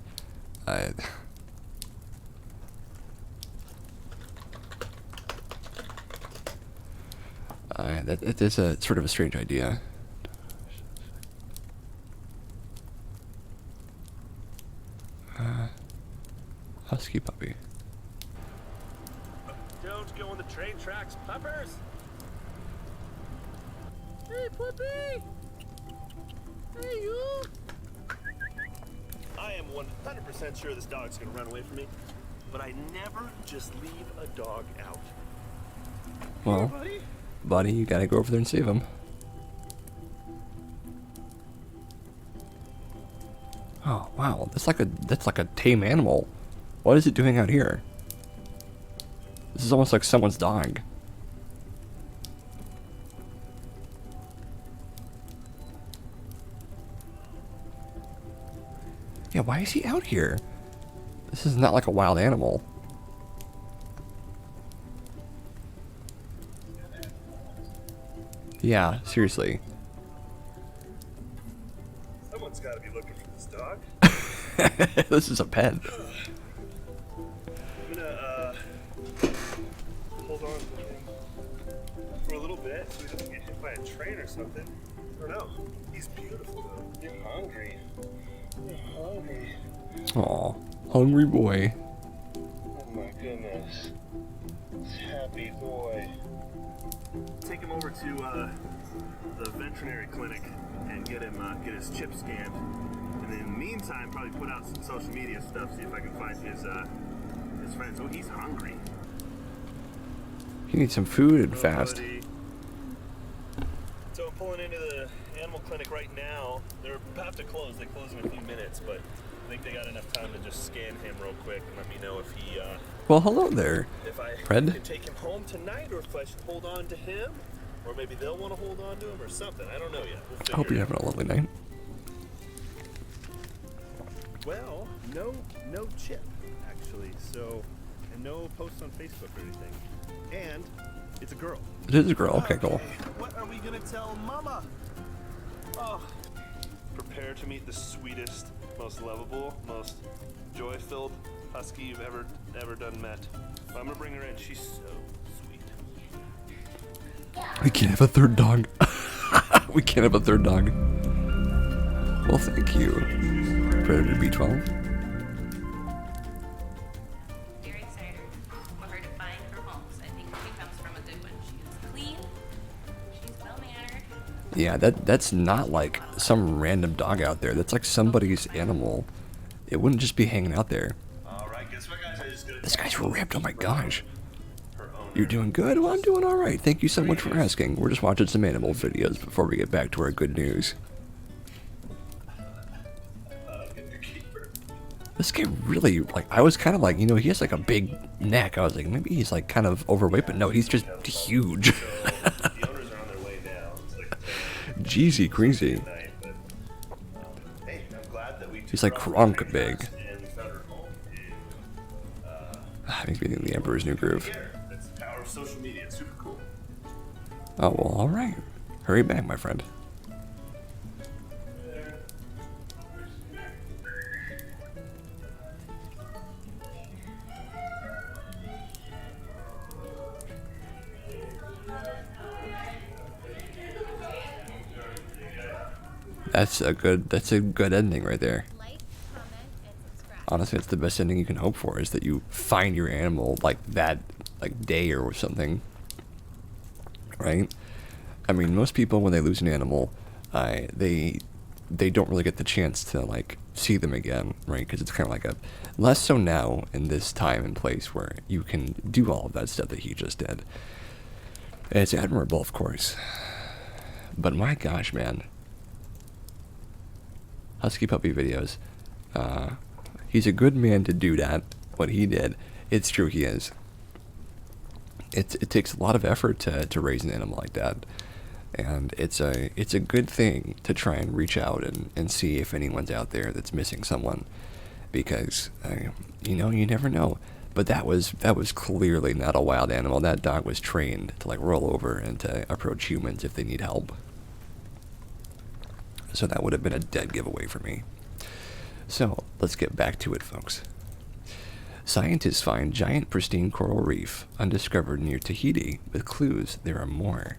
that is a sort of a strange idea. Husky puppy. Don't go on the train tracks, puppers! Hey, puppy! Hey, you! I am 100% sure this dog's gonna run away from me, but I never just leave a dog out. Well, Hey, buddy, you gotta go over there and save him. Oh wow, that's like a tame animal. What is it doing out here? This is almost like someone's dog. Yeah, why is he out here? This is not like a wild animal. Yeah, seriously. someone's gotta be looking for this dog. This is a pet. I'm gonna, hold on to him for a little bit so he doesn't get hit by a train or something. I don't know. He's beautiful though. You're hungry. You're hungry. Aw, hungry boy. Oh my goodness. Happy boy. Take him over to the veterinary clinic and get him get his chip scanned. And in the meantime, probably put out some social media stuff, see if I can find his friends. Oh, he's hungry. He needs some food and fast. Buddy. So I'm pulling into the animal clinic right now. They're about to close. They close in a few minutes, but I think they got enough time to just scan him real quick and let me know if he Well, hello there, if I Fred. can take him home tonight, or if I should hold on to him, or maybe they'll want to hold on to him, or something. I don't know yet. We'll I hope figure you're it having a lovely night. out. Well, no chip actually. So, and no posts on Facebook or anything. And it's a girl. It is a girl. Okay, cool. What are we gonna tell Mama? Oh. Prepare to meet the sweetest, most lovable, most joy-filled husky you've ever done met. I'm gonna bring her in. She's so sweet. We can't have a third dog. We can't have a third dog. Well, thank you, Predator B12. Very excited for her to find her home. So I think she comes from a good one. She's clean, she's well-mannered. Yeah, that's not like some random dog out there. That's like somebody's animal. It wouldn't just be hanging out there. All right, guess what, guys? I just gotta This guy's ripped. Oh my gosh. her owner. You're doing good? Well, I'm doing alright. Thank you so much for asking. We're just watching some animal videos before we get back to our good news. This guy really, like, I was kind of like, you know, he has like a big neck. I was like, maybe he's like kind of overweight, but no, he's just huge. The owners are on their way now. It's like Jeezy, crazy. night, but hey, I'm glad that we He's like Kronk big. and we found her home. And Makes me think of the Emperor's New Groove. here, that's the power of social media. It's super cool. Oh, well, alright. Hurry back, my friend. That's a good ending right there. Like, comment, and subscribe. honestly, it's the best ending you can hope for, is that you find your animal like that, like day or something, right? I mean, most people when they lose an animal, they don't really get the chance to like see them again, right? Because it's kind of like a less so now in this time and place where you can do all of that stuff that he just did. It's admirable, of course, but my gosh, man, Husky Puppy videos. He's a good man to do that, what he did. It's true, he is. It takes a lot of effort to raise an animal like that. And it's a good thing to try and reach out and see if anyone's out there that's missing someone. Because, you know, you never know. But that was clearly not a wild animal. That dog was trained to like roll over and to approach humans if they need help. So that would have been a dead giveaway for me. So, let's get back to it, folks. Scientists find giant pristine coral reef undiscovered near Tahiti with clues there are more.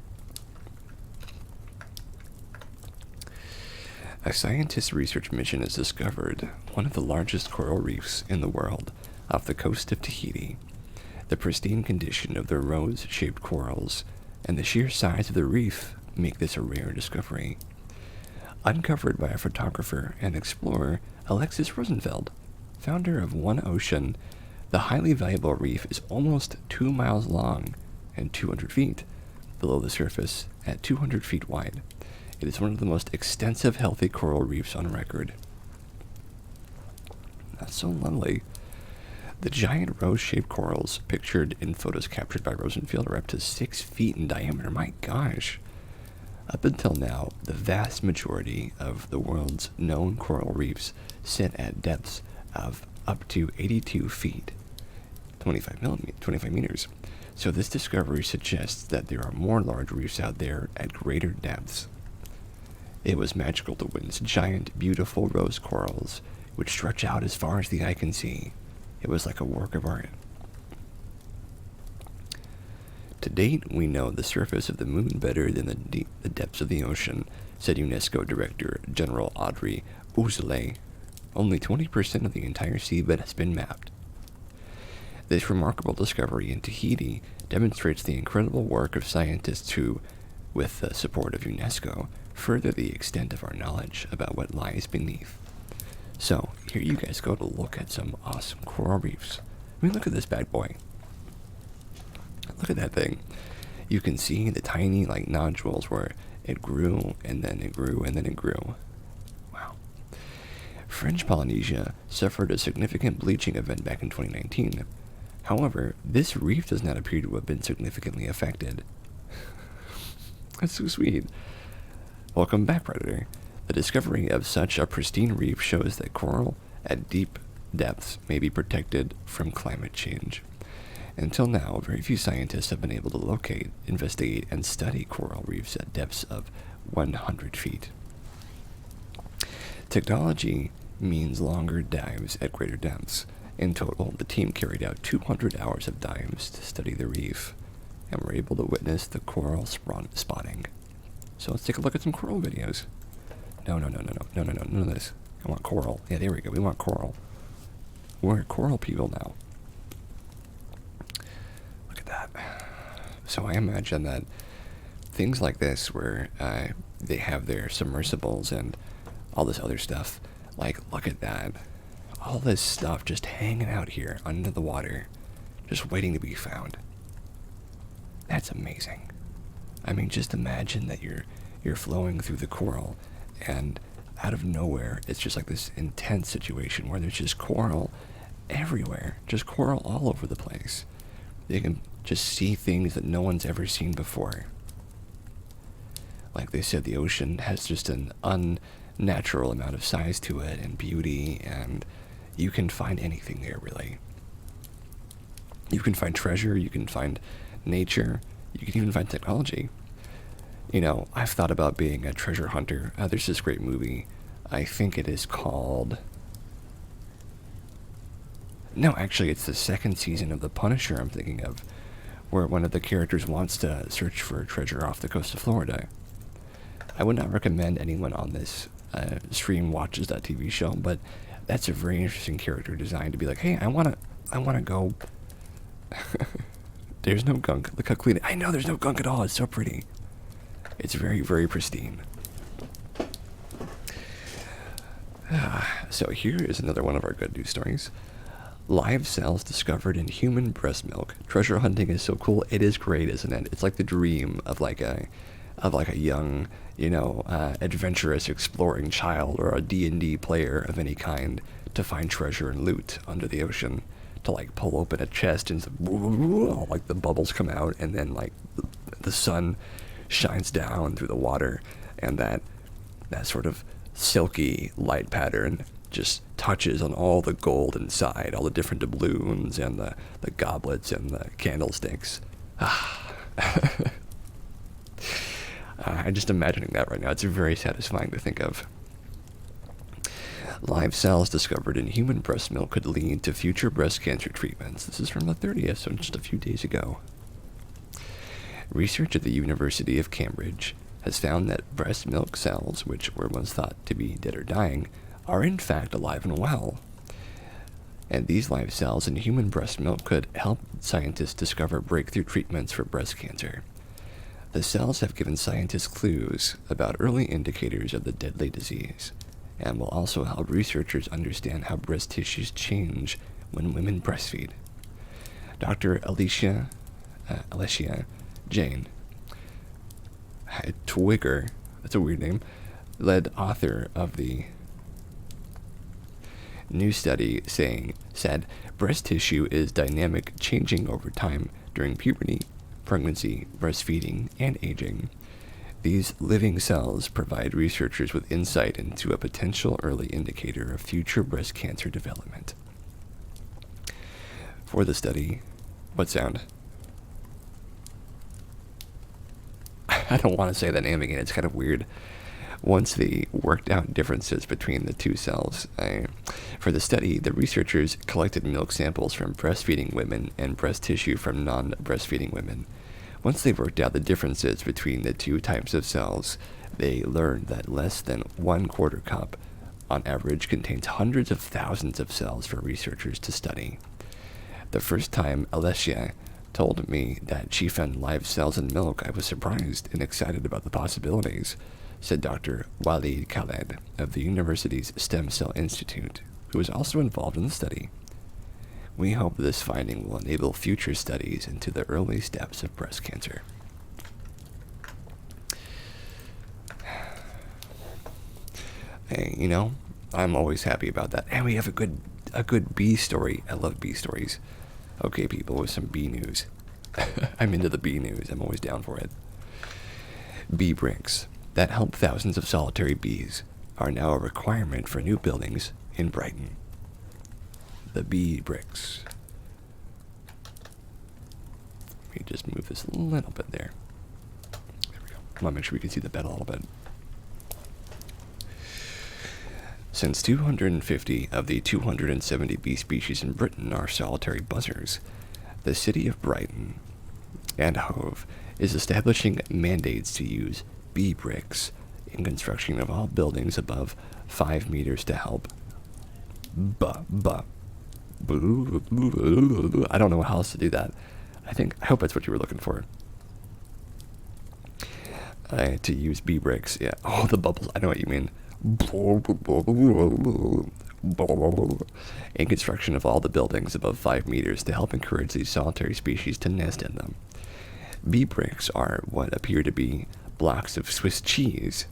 A scientist research mission has discovered one of the largest coral reefs in the world off the coast of Tahiti. The pristine condition of the rose-shaped corals and the sheer size of the reef make this a rare discovery. Uncovered by a photographer and explorer, Alexis Rosenfeld, founder of One Ocean, the highly valuable reef is almost 2 miles long and 200 feet below the surface at 200 feet wide. It is one of the most extensive healthy coral reefs on record. That's so lovely. The giant rose-shaped corals pictured in photos captured by Rosenfeld are up to 6 feet in diameter. My gosh. Up until now, the vast majority of the world's known coral reefs sit at depths of up to 82 feet, 25 meters. So this discovery suggests that there are more large reefs out there at greater depths. It was magical to witness giant, beautiful rose corals, which stretch out as far as the eye can see. It was like a work of art. To date, we know the surface of the moon better than the depths of the ocean, said UNESCO Director General Audrey Ouzele. Only 20% of the entire seabed has been mapped. This remarkable discovery in Tahiti demonstrates the incredible work of scientists who, with the support of UNESCO, further the extent of our knowledge about what lies beneath. So, here you guys go to look at some awesome coral reefs. I mean, look at this bad boy. Look at that thing. You can see the tiny, like, nodules where it grew, and then it grew, and then it grew. Wow. French Polynesia suffered a significant bleaching event back in 2019. However, this reef does not appear to have been significantly affected. That's so sweet. Welcome back, Predator. The discovery of such a pristine reef shows that coral at deep depths may be protected from climate change. Until now, very few scientists have been able to locate, investigate, and study coral reefs at depths of 100 feet. Technology means longer dives at greater depths. In total, the team carried out 200 hours of dives to study the reef, and were able to witness the coral spawning. So let's take a look at some coral videos. No, none of this. I want coral. Yeah, there we go. We want coral. We're coral people now. Look at that. So I imagine that things like this, where they have their submersibles and all this other stuff, like, look at that. All this stuff just hanging out here under the water, just waiting to be found. That's amazing. I mean, just imagine that you're flowing through the coral, and out of nowhere, it's just like this intense situation where there's just coral everywhere, just coral all over the place. You can just see things that no one's ever seen before. Like they said, the ocean has just an unnatural amount of size to it and beauty, and you can find anything there, really. You can find treasure, you can find nature, you can even find technology. You know, I've thought about being a treasure hunter. There's this great movie. I think it is called... No, actually, it's the second season of The Punisher I'm thinking of, where one of the characters wants to search for treasure off the coast of Florida. I would not recommend anyone on this stream watches that TV show, but That's a very interesting character design to be like, hey, I wanna go. There's no gunk. Look how clean I know there's no gunk at all. It's so pretty. It's very, very pristine. So here is another one of our good news stories. Live cells discovered in human breast milk. Treasure hunting is so cool. It is great, isn't it? It's like the dream of like a young, adventurous, exploring child or a D&D player of any kind to find treasure and loot under the ocean. To like pull open a chest and like the bubbles come out, and then like the sun shines down through the water, and that sort of silky light pattern just touches on all the gold inside, all the different doubloons and the goblets and the candlesticks. I'm just imagining that right now. It's very satisfying to think of. Live cells discovered in human breast milk could lead to future breast cancer treatments. This is from the 30th, so just a few days ago. Research at the University of Cambridge has found that breast milk cells, which were once thought to be dead or dying, are in fact alive and well. And these live cells in human breast milk could help scientists discover breakthrough treatments for breast cancer. The cells have given scientists clues about early indicators of the deadly disease, and will also help researchers understand how breast tissues change when women breastfeed. Dr. Alicia Jane Twigger, that's a weird name, lead author of the new study said breast tissue is dynamic, changing over time during puberty, pregnancy, breastfeeding, and aging. These living cells provide researchers with insight into a potential early indicator of future breast cancer development. For the study, what sound? I don't want to say that name again, it's kind of weird. Once they worked out differences between the two cells. For the study, the researchers collected milk samples from breastfeeding women and breast tissue from non-breastfeeding women. Once they worked out the differences between the two types of cells, they learned that less than 1/4 cup on average contains hundreds of thousands of cells for researchers to study. The first time Alessia told me that she found live cells in milk, I was surprised and excited about the possibilities, said Dr. Walid Khaled of the university's Stem Cell Institute, who was also involved in the study. We hope this finding will enable future studies into the early steps of breast cancer. Hey, I'm always happy about that. And we have a good bee story. I love bee stories. Okay, people, with some bee news. I'm into the bee news. I'm always down for it. Bee bricks that help thousands of solitary bees are now a requirement for new buildings in Brighton. The bee bricks. Let me just move this a little bit there. There we go. I want to make sure we can see the bed a little bit. Since 250 of the 270 bee species in Britain are solitary buzzers, the city of Brighton and Hove is establishing mandates to use bee bricks in construction of all buildings above 5 meters to help. I don't know how else to do that. I hope that's what you were looking for. To use bee bricks, yeah. Oh, the bubbles. I know what you mean. In construction of all the buildings above 5 meters to help encourage these solitary species to nest in them. Bee bricks are what appear to be blocks of Swiss cheese,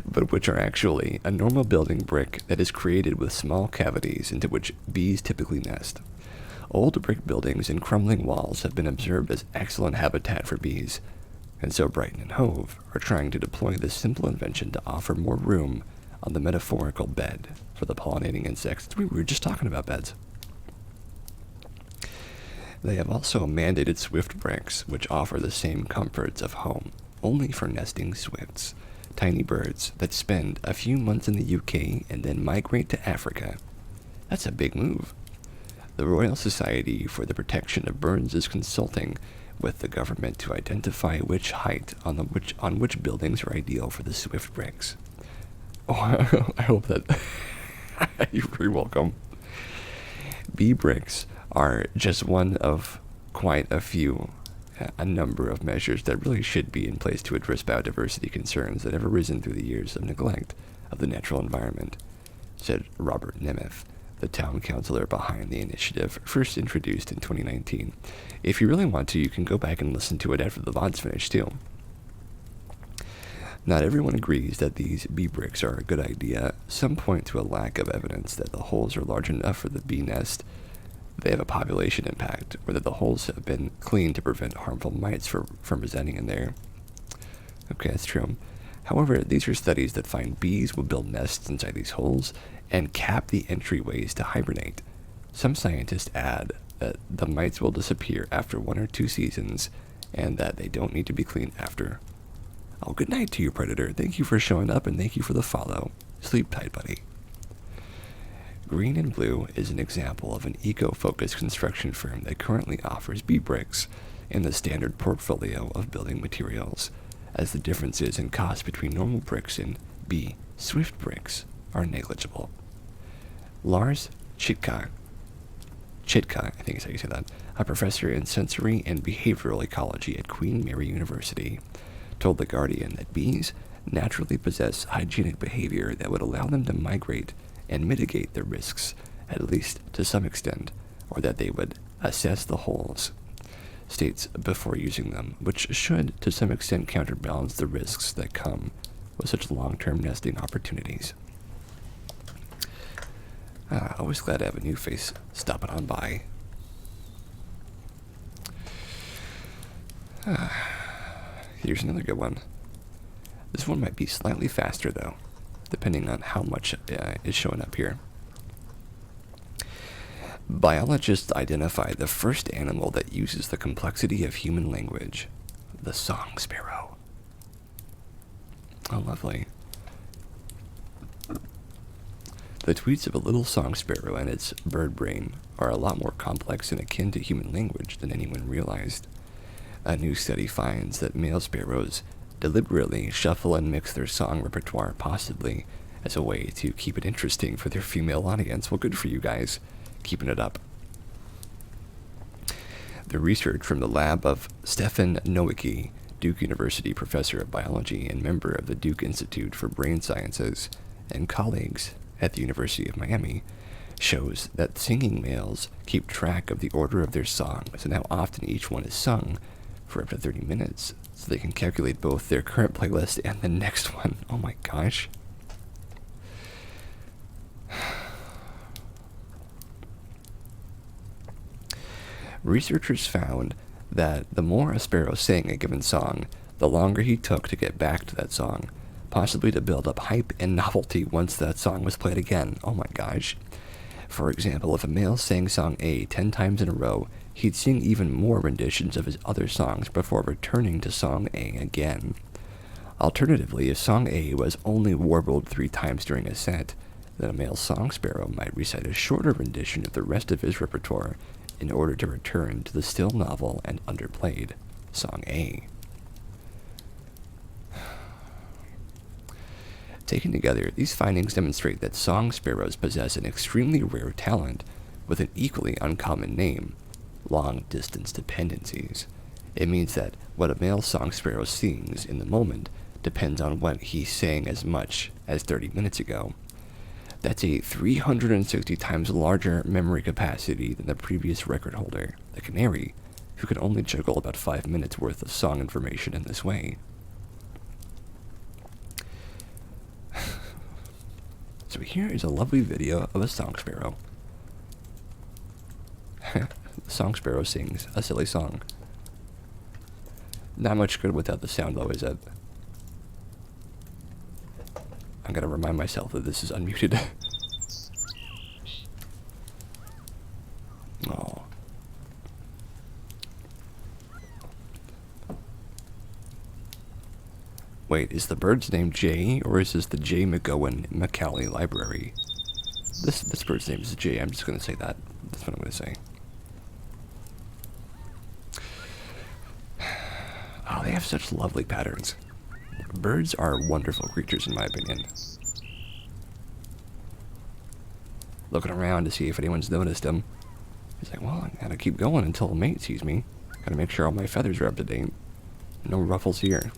but which are actually a normal building brick that is created with small cavities into which bees typically nest. Old brick buildings and crumbling walls have been observed as excellent habitat for bees, and so Brighton and Hove are trying to deploy this simple invention to offer more room on the metaphorical bed for the pollinating insects. We were just talking about beds. They have also mandated swift bricks, which offer the same comforts of home, only for nesting swifts, tiny birds that spend a few months in the UK and then migrate to Africa. That's a big move. The Royal Society for the Protection of Birds is consulting with the government to identify which height on which buildings are ideal for the swift bricks. Oh, I hope that you're very welcome. Bee bricks are just one of quite a number of measures that really should be in place to address biodiversity concerns that have arisen through the years of neglect of the natural environment, said Robert Nemeth, the town councilor behind the initiative, first introduced in 2019. If you really want to, you can go back and listen to it after the VOD's finished too. Not everyone agrees that these bee bricks are a good idea. Some point to a lack of evidence that the holes are large enough for the bee nest, they have a population impact, or that the holes have been cleaned to prevent harmful mites from residing in there. Okay, that's true. However, these are studies that find bees will build nests inside these holes and cap the entryways to hibernate. Some scientists add that the mites will disappear after 1 or 2 seasons and that they don't need to be cleaned after. Oh, good night to you, Predator. Thank you for showing up and thank you for the follow. Sleep tight, buddy. Green and Blue is an example of an eco-focused construction firm that currently offers bee bricks in the standard portfolio of building materials, as the differences in cost between normal bricks and bee Swift bricks are negligible. Lars Chitka, I think is how you say that, a professor in sensory and behavioral ecology at Queen Mary University, told The Guardian that bees naturally possess hygienic behavior that would allow them to migrate and mitigate the risks, at least to some extent, or that they would assess the holes, states, before using them, which should, to some extent, counterbalance the risks that come with such long-term nesting opportunities. Always glad to have a new face stopping on by. Here's another good one. This one might be slightly faster, though, depending on how much is showing up here. Biologists identified the first animal that uses the complexity of human language, the song sparrow. Oh, lovely. The tweets of a little song sparrow and its bird brain are a lot more complex and akin to human language than anyone realized. A new study finds that male sparrows deliberately shuffle and mix their song repertoire, possibly as a way to keep it interesting for their female audience. Well, good for you guys, keeping it up. The research from the lab of Stefan Nowicki, Duke University professor of biology and member of the Duke Institute for Brain Sciences, and colleagues at the University of Miami, shows that singing males keep track of the order of their songs and how often each one is sung for up to 30 minutes, so they can calculate both their current playlist and the next one. Oh my gosh. Researchers found that the more a sparrow sang a given song, the longer he took to get back to that song, possibly to build up hype and novelty once that song was played again. Oh my gosh. For example, if a male sang song A 10 times in a row, he'd sing even more renditions of his other songs before returning to song A again. Alternatively, if song A was only warbled 3 times during a set, then a male song sparrow might recite a shorter rendition of the rest of his repertoire in order to return to the still novel and underplayed song A. Taken together, these findings demonstrate that song sparrows possess an extremely rare talent with an equally uncommon name: long-distance dependencies. It means that what a male song sparrow sings in the moment depends on what he sang as much as 30 minutes ago. That's a 360 times larger memory capacity than the previous record holder, the canary, who could only juggle about 5 minutes worth of song information in this way. So here is a lovely video of a song sparrow. The song sparrow sings a silly song. Not much good without the sound though, is it? I'm gonna remind myself that this is unmuted. Oh. Wait, is the bird's name Jay, or is this the J. McGowan Macaulay Library? This bird's name is Jay. I'm just gonna say that. That's what I'm gonna say. Oh, they have such lovely patterns. Birds are wonderful creatures, in my opinion. looking around to see if anyone's noticed him. He's like, well, I gotta keep going until a mate sees me. Gotta make sure all my feathers are up to date. No ruffles here.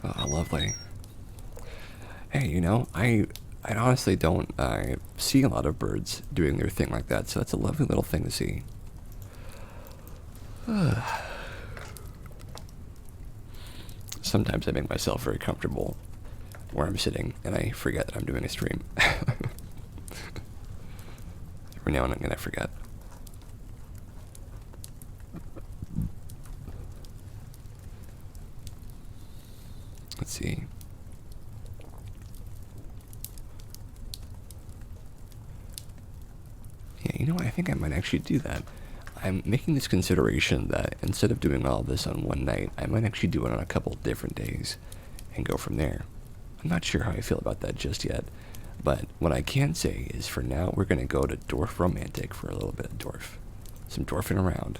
Oh, lovely. Hey, you know, I honestly don't see a lot of birds doing their thing like that, so that's a lovely little thing to see. Sometimes I make myself very comfortable where I'm sitting, and I forget that I'm doing a stream. Every now and again I forget. Let's see. Yeah, you know what? I think I might actually do that. I'm making this consideration that instead of doing all this on one night, I might actually do it on a couple different days and go from there. I'm not sure how I feel about that just yet, but what I can say is for now, we're going to go to Dwarf Romantic for a little bit of Dwarf. Some dwarfing around.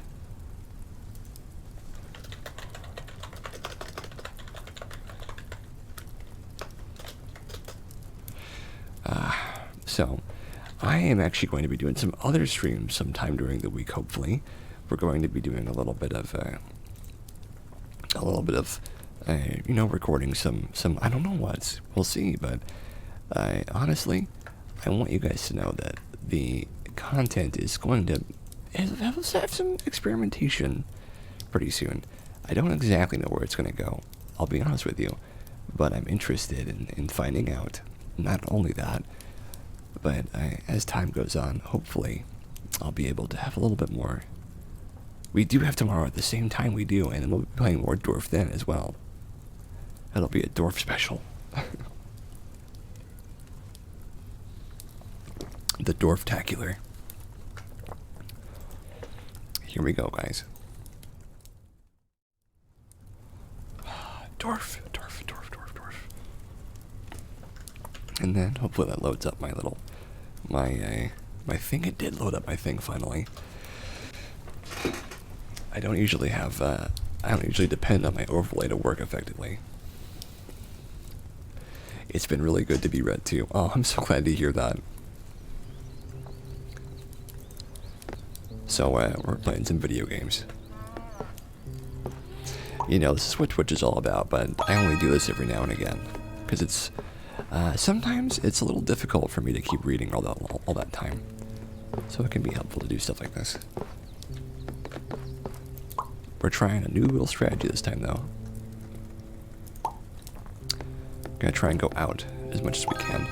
So, I am actually going to be doing some other streams sometime during the week, hopefully. We're going to be doing a little bit of, you know, recording some, I don't know what, we'll see, but, honestly, I want you guys to know that the content is going to have some experimentation pretty soon. I don't exactly know where it's going to go, I'll be honest with you, but I'm interested in finding out. Not only that, but as time goes on, hopefully, I'll be able to have a little bit more. We do have tomorrow at the same time we do, and we'll be playing more Dwarf then as well. That'll be a Dwarf special. The Dwarf-tacular. Here we go, guys. Dwarf. And then hopefully that loads up my little, my thing. It did load up my thing finally. I don't usually have, I don't usually depend on my overlay to work effectively. It's been really good to be read too. Oh, I'm so glad to hear that. So, we're playing some video games. You know, this is what Twitch is all about, but I only do this every now and again. Because it's, sometimes it's a little difficult for me to keep reading all that time. So it can be helpful to do stuff like this. We're trying a new little strategy this time, though. Gonna try and go out as much as we can.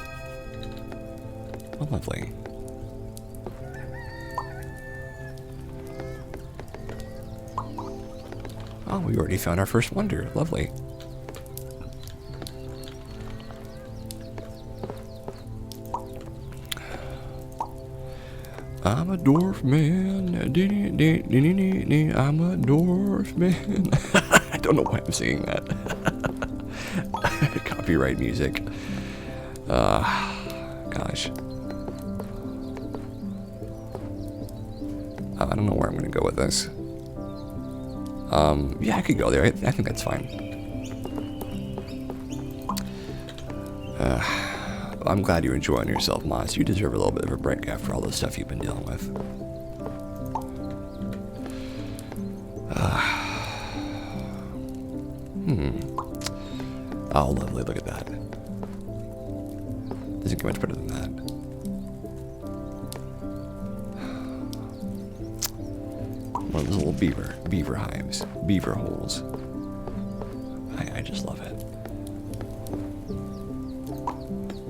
Oh, lovely. Oh, we already found our first wonder. Lovely. I'm a dwarf man. I'm a dwarf man. I don't know why I'm singing that. Copyright music. Gosh. I don't know where I'm gonna go with this. Yeah, I could go there. I think that's fine. I'm glad you're enjoying yourself, Moss. You deserve a little bit of a break after all the stuff you've been dealing with. Oh, lovely. Look at that. Doesn't get much better than that. One of those little beaver hives, beaver holes. I just love it.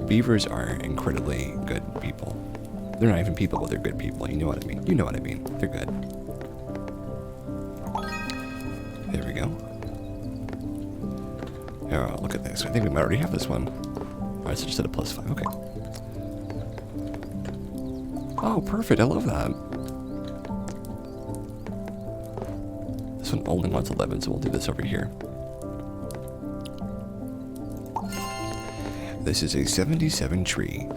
Beavers are incredibly good people. They're not even people, but they're good people. You know what I mean? You know what I mean. They're good. There we go. Oh, look at this. I think we might already have this one. Alright, so just at a +5. Okay. Oh, perfect. I love that. This one only wants 11, so we'll do this over here. This is a 77 tree.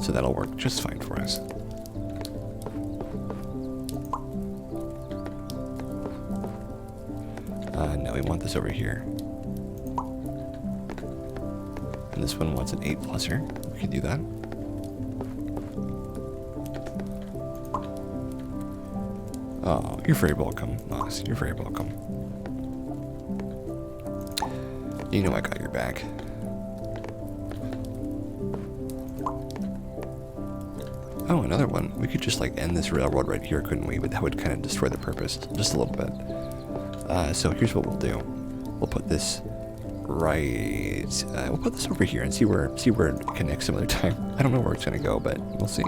So that'll work just fine for us. No, we want this over here. And this one wants an 8+er. We can do that. Oh, you're very welcome, Moss. You're very welcome. You know I got your back. Oh, another one. We could just like end this railroad right here, couldn't we? But that would kind of destroy the purpose just a little bit. So here's what we'll do. We'll put this right. We'll put this over here and see where it connects some other time. I don't know where it's gonna go, but we'll see.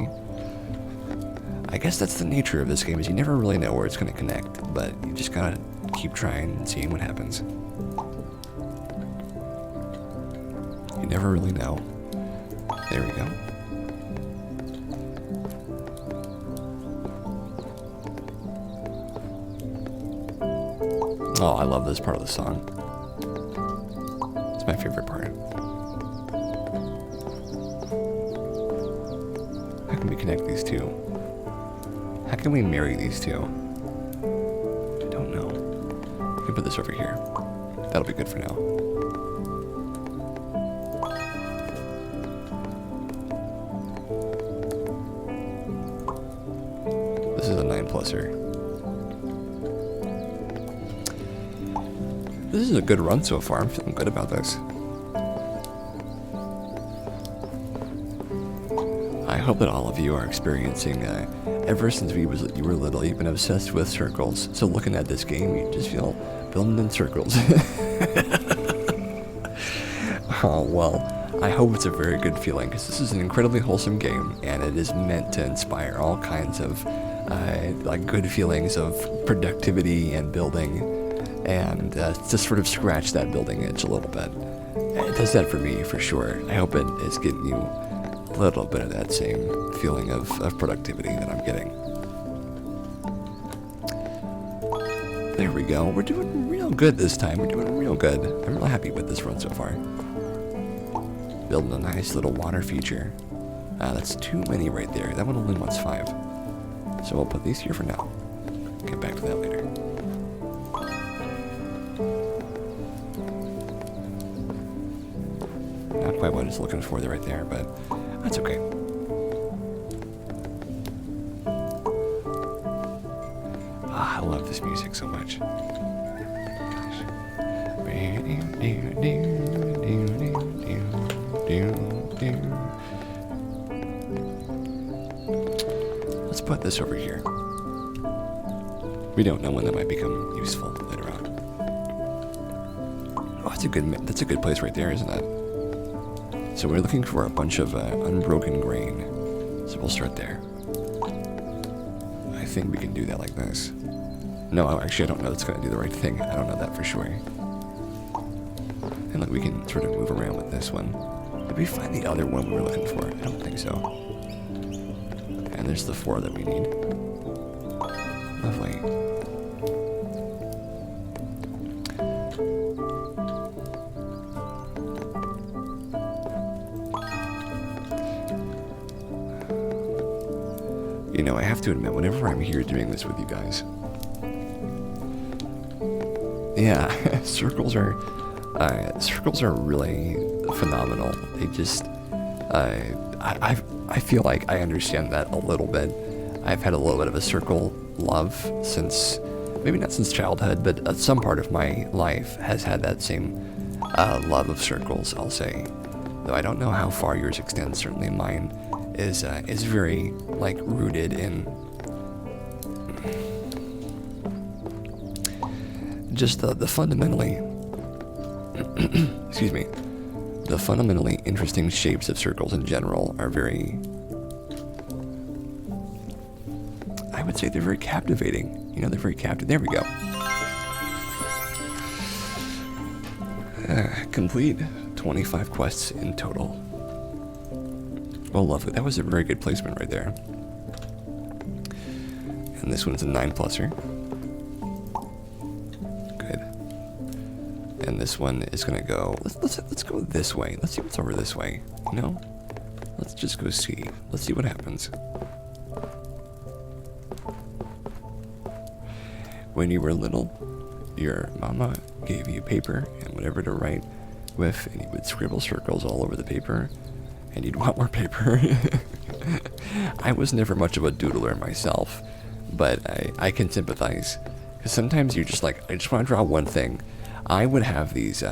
I guess that's the nature of this game, is you never really know where it's gonna connect, but you just gotta keep trying and seeing what happens. You never really know. There we go. Oh, I love this part of the song. It's my favorite part. How can we connect these two? How can we marry these two? I don't know. We can put this over here. That'll be good for now. This is a 9+er. This is a good run so far. I'm feeling good about this. I hope that all of you are experiencing, ever since you were little, you've been obsessed with circles. So looking at this game, you just feel building in circles. Oh, well, I hope it's a very good feeling, because this is an incredibly wholesome game, and it is meant to inspire all kinds of, like, good feelings of productivity and building. And to sort of scratch that building itch a little bit. It does that for me, for sure. I hope it is getting you a little bit of that same feeling of productivity that I'm getting. There we go. We're doing real good this time. We're doing real good. I'm real happy with this run so far. Building a nice little water feature. That's too many right there. That one only wants 5. So we'll put these here for now. Get back to that later. Not quite what I was looking for right there, but that's okay. Ah, I love this music so much. Gosh. Let's put this over here. We don't know when that might become useful later on. Oh, that's a good place right there, isn't it? So we're looking for a bunch of unbroken grain. So we'll start there. I think we can do that like this. No, actually I don't know it's going to do the right thing. I don't know that for sure. And like we can sort of move around with this one. Did we find the other one we were looking for? I don't think so. And there's the 4 that we need. Lovely. You know, I have to admit, whenever I'm here doing this with you guys, yeah, circles are really phenomenal. They just, I feel like I understand that a little bit. I've had a little bit of a circle love since, maybe not since childhood, but some part of my life has had that same love of circles, I'll say. Though I don't know how far yours extends. Certainly mine is very, like, rooted in just the fundamentally excuse me, the fundamentally interesting shapes of circles in general are very, I would say they're very captivating. You know, they're very captivating. There we go. Complete 25 quests in total. Well, lovely. That was a very good placement right there. And this one's a 9+er. Good. And this one is gonna go. Let's go this way. Let's see what's over this way. You know, let's just go see. Let's see what happens. When you were little, your mama gave you paper and whatever to write with, and you would scribble circles all over the paper, and you'd want more paper. I was never much of a doodler myself, but I can sympathize. Because sometimes you're just like, I just want to draw one thing. I would have these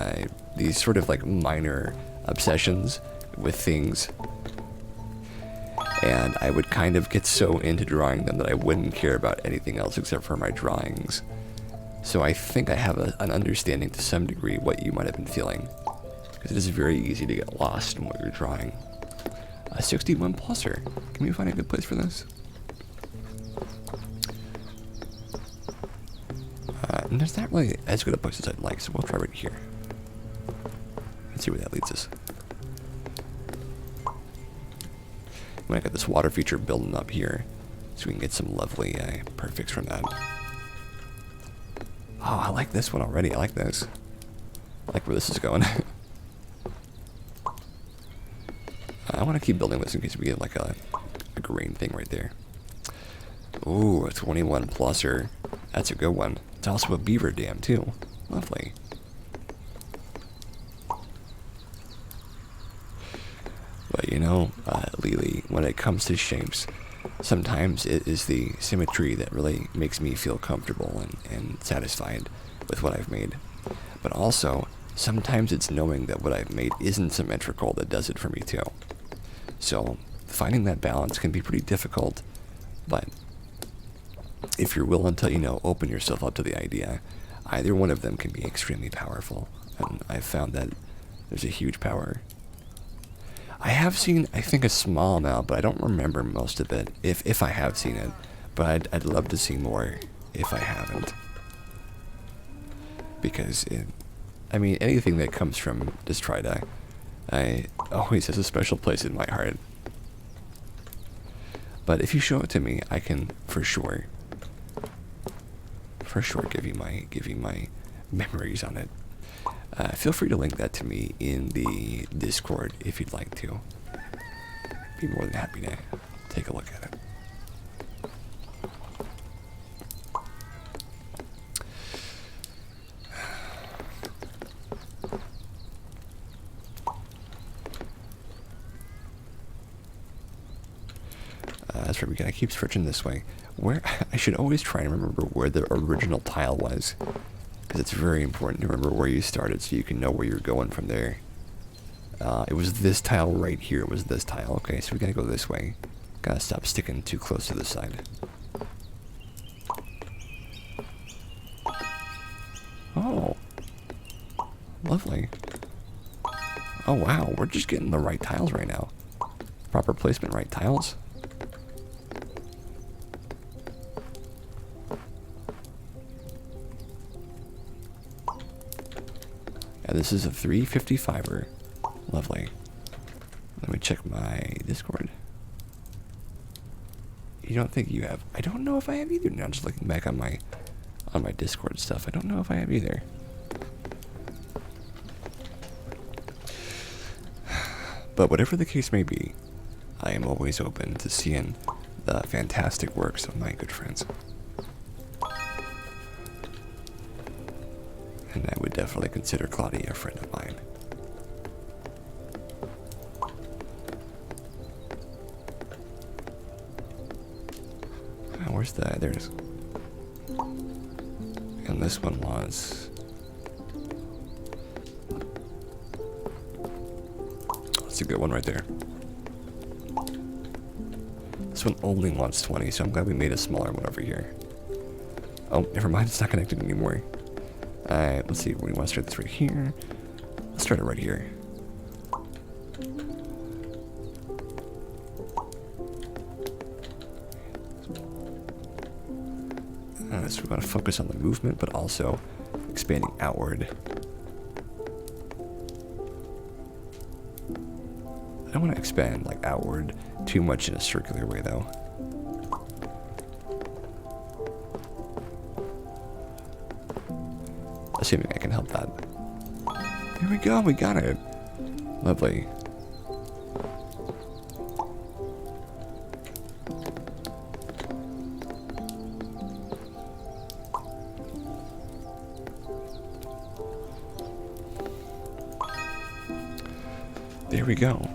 sort of like minor obsessions with things, and I would kind of get so into drawing them that I wouldn't care about anything else except for my drawings. So I think I have an understanding to some degree what you might have been feeling, because it is very easy to get lost in what you're drawing. A 61 pluser. Can we find a good place for this? And there's not really as good a place as I'd like, so we'll try right here. Let's see where that leads us. When I got this water feature building up here, so we can get some lovely perfects from that. Oh, I like this one already. I like this. I like where this is going. I want to keep building this in case we get like a green thing right there. Ooh, a 21 pluser. That's a good one. It's also a beaver dam too. Lovely. But you know, Lily, when it comes to shapes, sometimes it is the symmetry that really makes me feel comfortable and satisfied with what I've made. But also, sometimes it's knowing that what I've made isn't symmetrical that does it for me too. So, finding that balance can be pretty difficult, but if you're willing to, you know, open yourself up to the idea, either one of them can be extremely powerful, and I've found that there's a huge power. I have seen, I think, a small amount, but I don't remember most of it, if I have seen it, but I'd love to see more if I haven't. Because, I mean, anything that comes from Destrida, I always has a special place in my heart. But if you show it to me, I can for sure give you my memories on it. Feel free to link that to me in the Discord if you'd like to. Be more than happy to take a look at it. That's right, we gotta keep switching this way. Where I should always try and remember where the original tile was, because it's very important to remember where you started so you can know where you're going from there. It was this tile right here. It was this tile. Okay, so we gotta go this way. Gotta stop sticking too close to the side. Oh, lovely. Oh wow, we're just getting the right tiles right now. Proper placement, right tiles. Yeah, this is a 355er. Lovely. Let me check my Discord. You don't think you have? I don't know if I have either. Now, just looking back on my Discord stuff, I don't know if I have either. But whatever the case may be, I am always open to seeing the fantastic works of my good friends. And I would definitely consider Claudia a friend of mine. Oh, where's that? There it is. And this one was... That's a good one right there. This one only wants 20, so I'm glad we made a smaller one over here. Oh, never mind, it's not connected anymore. Alright, let's see, we want to start this right here. Let's start it right here. So we want to focus on the movement, but also expanding outward. I don't want to expand like outward too much in a circular way though. Assuming I can help that. Here we go, we got it. Lovely. There we go.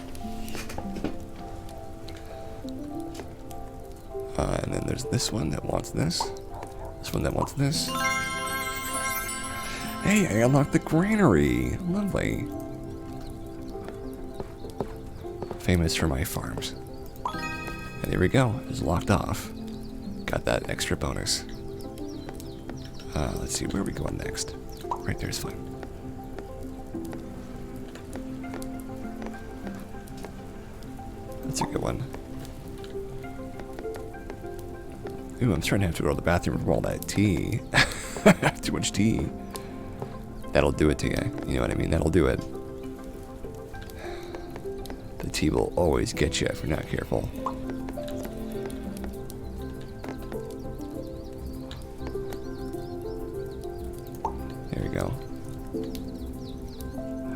And then there's this one that wants this. This one that wants this. Hey, I unlocked the granary. Lovely. Famous for my farms. And there we go. It's locked off. Got that extra bonus. Let's see, where are we going next? Right there's fine. That's a good one. Ooh, I'm starting to have to go to the bathroom from all that tea. Too much tea. That'll do it to you. You know what I mean? That'll do it. The tea will always get you if you're not careful. There we go.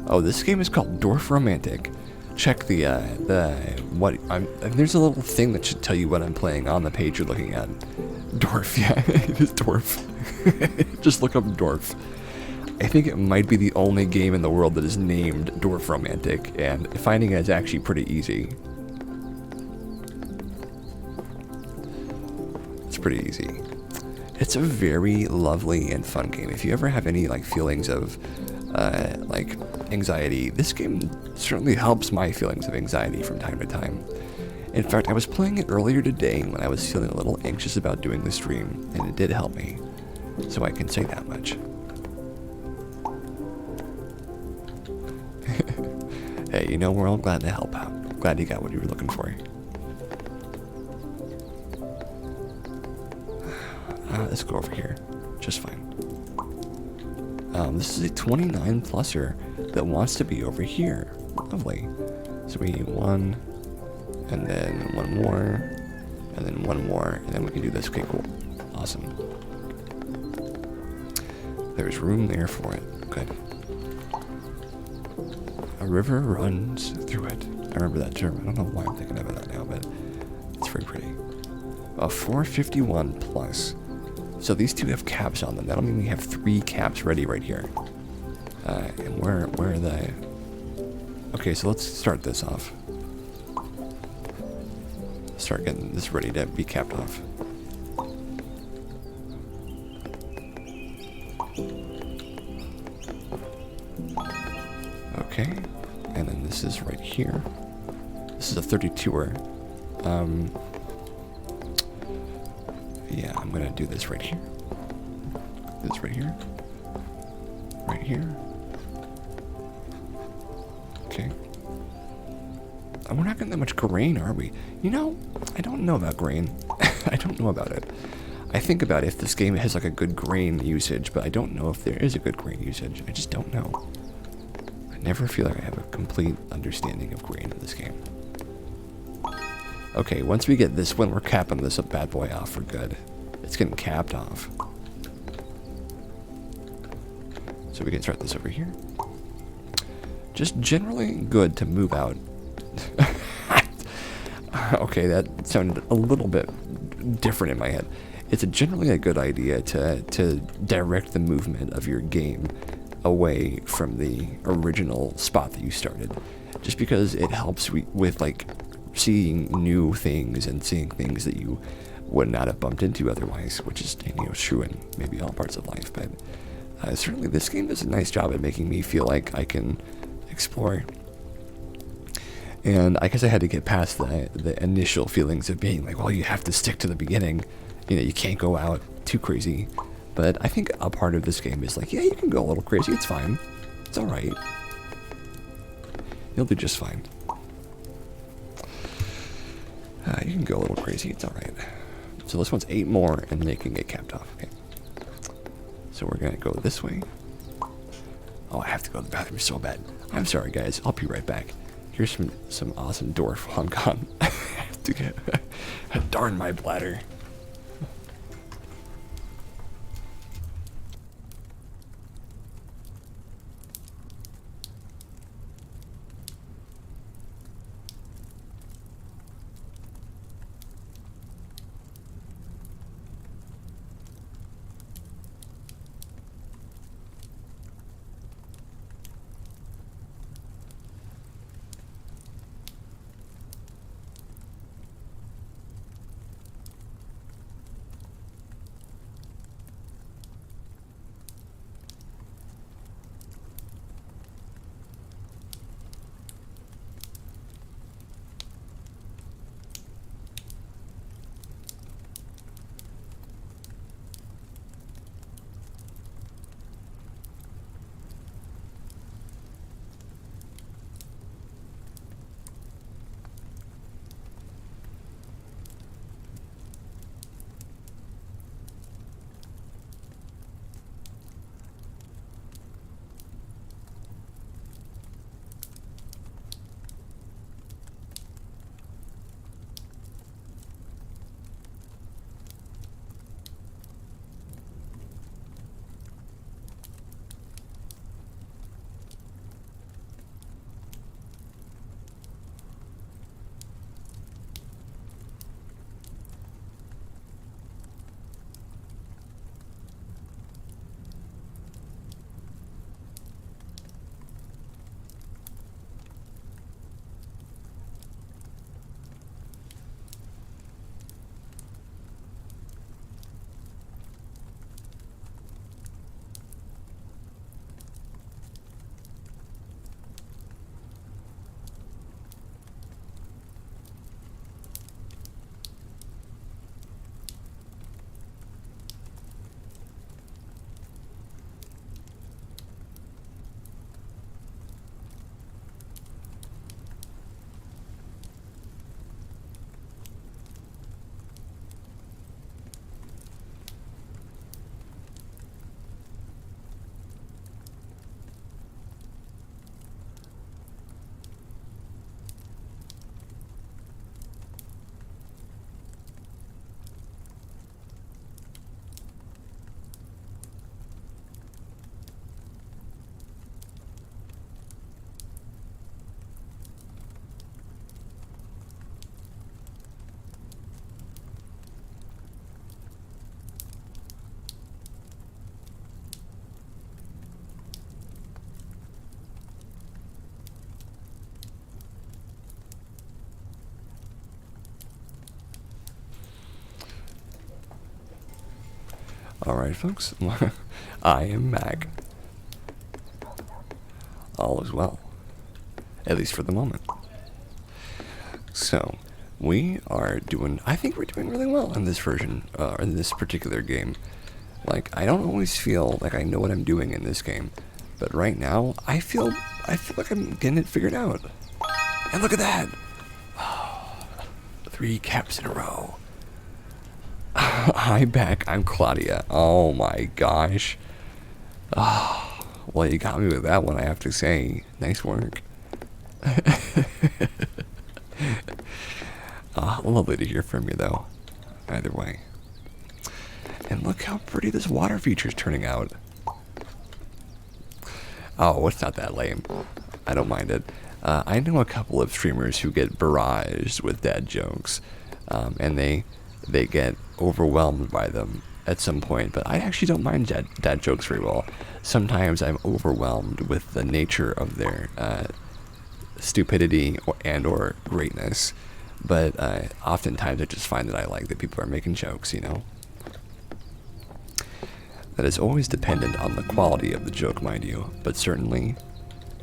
Oh, this game is called Dwarf Romantic. Check the there's a little thing that should tell you what I'm playing on the page you're looking at. Dwarf, yeah, it is Dwarf. Just look up Dwarf. I think it might be the only game in the world that is named Dwarf Romantic, and finding it is actually pretty easy. It's pretty easy. It's a very lovely and fun game. If you ever have any like feelings of like anxiety, this game certainly helps my feelings of anxiety from time to time. In fact, I was playing it earlier today when I was feeling a little anxious about doing the stream, and it did help me. So I can say that much. Hey, you know, we're all glad to help out. Glad you got what you were looking for. Let's go over here. Just fine. This is a 29 pluser that wants to be over here. Lovely. So we need one, and then one more, and then one more, and then we can do this. Okay, cool. Awesome. There's room there for it. Good. A river runs through it. I remember that term. I don't know why I'm thinking of that now, but it's very pretty. A 451 plus. So these two have caps on them. That'll mean we have 3 caps ready right here. And where are they? Okay, so let's start this off. Start getting this ready to be capped off. Okay, and then this is right here. This is a 32er. Yeah, I'm gonna do this right here. This right here. Right here. Okay. And we're not getting that much grain, are we? You know, I don't know about grain. I don't know about it. I think about if this game has like a good grain usage, but I don't know if there is a good grain usage. I just don't know. I never feel like I have a complete understanding of grain in this game. Okay, once we get this one, we're capping this bad boy off for good. It's getting capped off. So we can start this over here. Just generally good to move out. Okay, that sounded a little bit different in my head. It's generally a good idea to direct the movement of your game away from the original spot that you started. Just because it helps with like seeing new things and seeing things that you would not have bumped into otherwise, which is, you know, true in maybe all parts of life. But certainly this game does a nice job at making me feel like I can explore. And I guess I had to get past the initial feelings of being like, well, you have to stick to the beginning. You know, you can't go out too crazy. But I think a part of this game is like, yeah, you can go a little crazy. It's fine. It's all right. You'll do just fine. You can go a little crazy. It's all right. So this one's 8 more, and they can get capped off. Okay. So we're going to go this way. Oh, I have to go to the bathroom so bad. I'm sorry, guys. I'll be right back. Here's some awesome dwarf while I'm gone. I have to get... Darn my bladder. Alright, folks. I am back. All is well. At least for the moment. So, we are doing... I think we're doing really well in this version, in this particular game. Like, I don't always feel like I know what I'm doing in this game. But right now, I feel like I'm getting it figured out. And look at that! 3 caps in a row. Hi back, I'm Claudia. Oh my gosh. Oh, well, you got me with that one, I have to say. Nice work. Lovely to hear from you, though. Either way. And look how pretty this water feature's turning out. Oh, it's not that lame. I don't mind it. I know a couple of streamers who get barraged with dad jokes, and they get overwhelmed by them at some point, but I actually don't mind dad jokes very well. Sometimes I'm overwhelmed with the nature of their stupidity or greatness, but oftentimes I just find that I like that people are making jokes, you know? That is always dependent on the quality of the joke, mind you, but certainly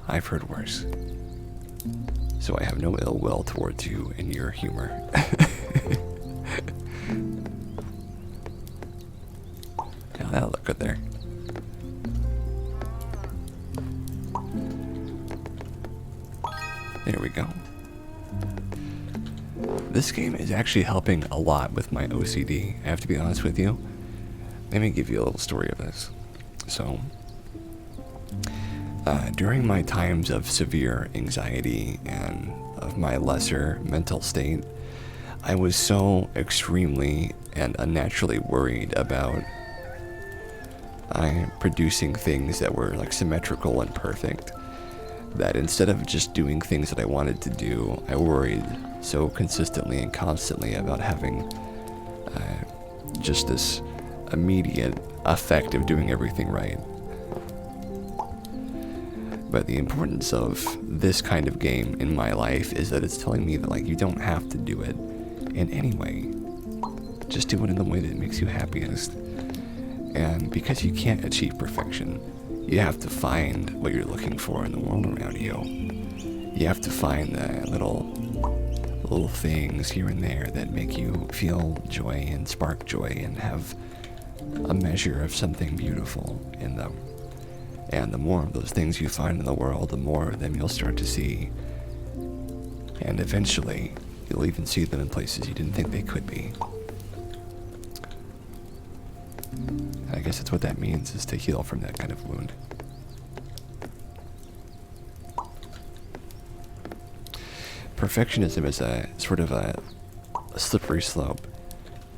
I've heard worse. So I have no ill will towards you and your humor. Now that'll look good there. There we go. This game is actually helping a lot with my OCD, I have to be honest with you. Let me give you a little story of this. So, during my times of severe anxiety and of my lesser mental state, I was so extremely and unnaturally worried about producing things that were like symmetrical and perfect, that instead of just doing things that I wanted to do, I worried so consistently and constantly about having just this immediate effect of doing everything right. But the importance of this kind of game in my life is that it's telling me that, like, you don't have to do it in any way. Just do it in the way that makes you happiest. And because you can't achieve perfection, you have to find what you're looking for in the world around you. You have to find the little things here and there that make you feel joy and spark joy and have a measure of something beautiful in them. And the more of those things you find in the world, the more of them you'll start to see. And eventually, you'll even see them in places you didn't think they could be. And I guess that's what that means, is to heal from that kind of wound. Perfectionism is a sort of a slippery slope,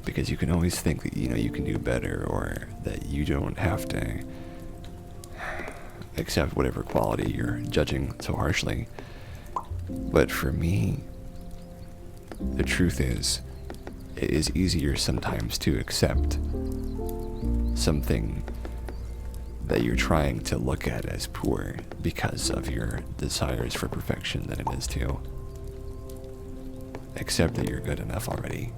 because you can always think that, you know, you can do better, or that you don't have to accept whatever quality you're judging so harshly. But for me, the truth is, it is easier sometimes to accept something that you're trying to look at as poor because of your desires for perfection than it is to accept that you're good enough already.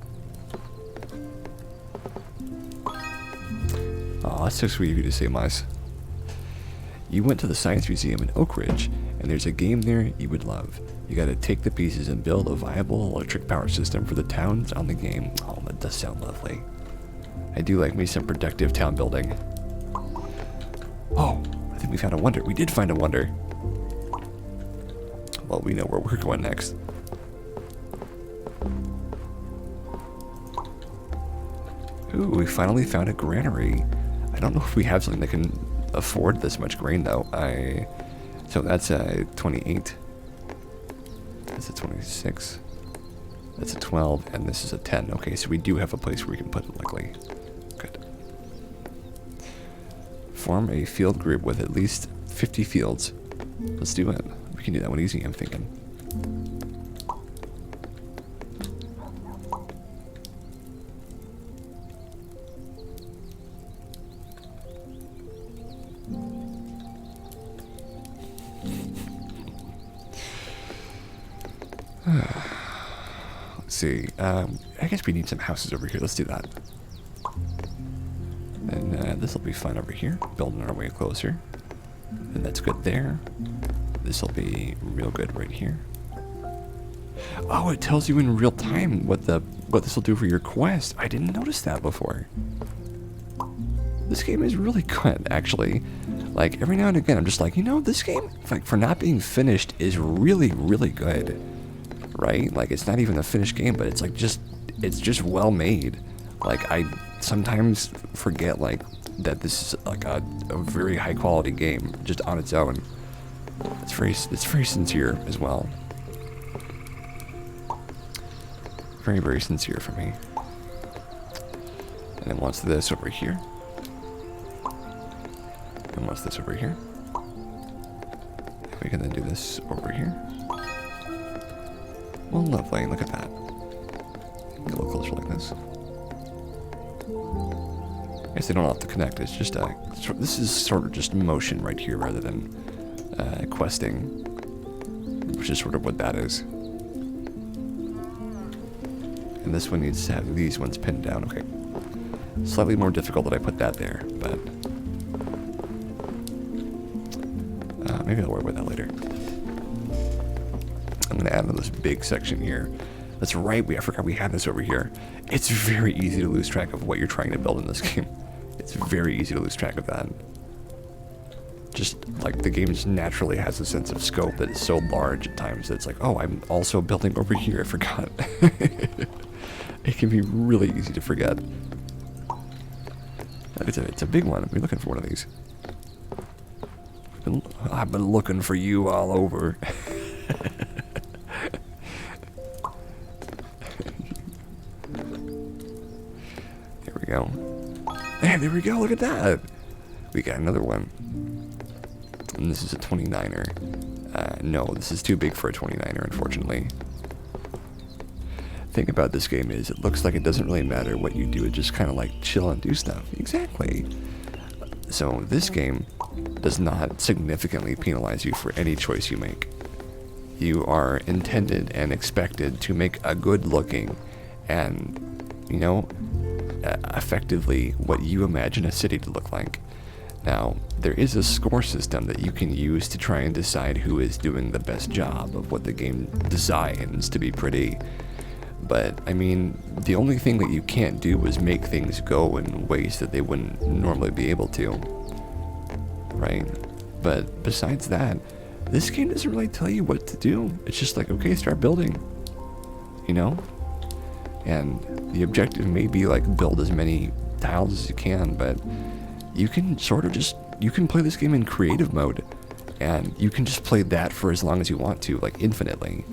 Oh, that's so sweet of you to say, Mice. You went to the Science Museum in Oak Ridge, and there's a game there you would love. You gotta take the pieces and build a viable electric power system for the towns on the game. Oh, that does sound lovely. I do like me some productive town building. Oh, I think we found a wonder. We did find a wonder. Well, we know where we're going next. Ooh, we finally found a granary. I don't know if we have something that can afford this much grain, though. So that's a 28. That's a 26. That's a 12, and this is a 10. Okay, so we do have a place where we can put it, luckily. Good. Form a field group with at least 50 fields. Let's do it. We can do that one easy, I'm thinking. Let's see. I guess we need some houses over here. Let's do that. And This will be fine over here, building our way closer. And that's good there. This will be real good right here. Oh, it tells you in real time what this will do for your quest. I didn't notice that before. This game is really good, actually. Like, every now and again, I'm just like, you know, this game, like, for not being finished is really, really good. Right? Like, it's not even a finished game, but it's like it's just well made. Like, I sometimes forget, like, that this is like a very high quality game just on its own. It's very sincere as well. Very, very sincere for me. And then once this over here. And once this over here. We can then do this over here. Well, lovely. Look at that. Get a little closer like this. I guess they don't have to connect. It's just this is sort of just motion right here rather than questing, which is sort of what that is. And this one needs to have these ones pinned down. Okay. Slightly more difficult that I put that there, but maybe I'll worry about that later. I'm going to add to this big section here. That's right, I forgot we had this over here. It's very easy to lose track of what you're trying to build in this game. It's very easy to lose track of that. Just, like, the game just naturally has a sense of scope that is so large at times that it's like, oh, I'm also building over here, I forgot. It can be really easy to forget. It's a big one. I've been looking for one of these. I've been looking for you all over. There we go. Hey, there we go. Look at that. We got another one. And this is a 29er. No, this is too big for a 29er, unfortunately. Thing about this game is it looks like it doesn't really matter what you do. It just kind of like chill and do stuff. Exactly. So this game does not significantly penalize you for any choice you make. You are intended and expected to make a good looking and, you know, effectively what you imagine a city to look like. Now, there is a score system that you can use to try and decide who is doing the best job of what the game designs to be pretty. But, I mean, the only thing that you can't do is make things go in ways that they wouldn't normally be able to. Right? But besides that, this game doesn't really tell you what to do. It's just like, okay, start building. You know? And the objective may be like build as many tiles as you can, but you can sort of just, you can play this game in creative mode. And you can just play that for as long as you want to, like infinitely.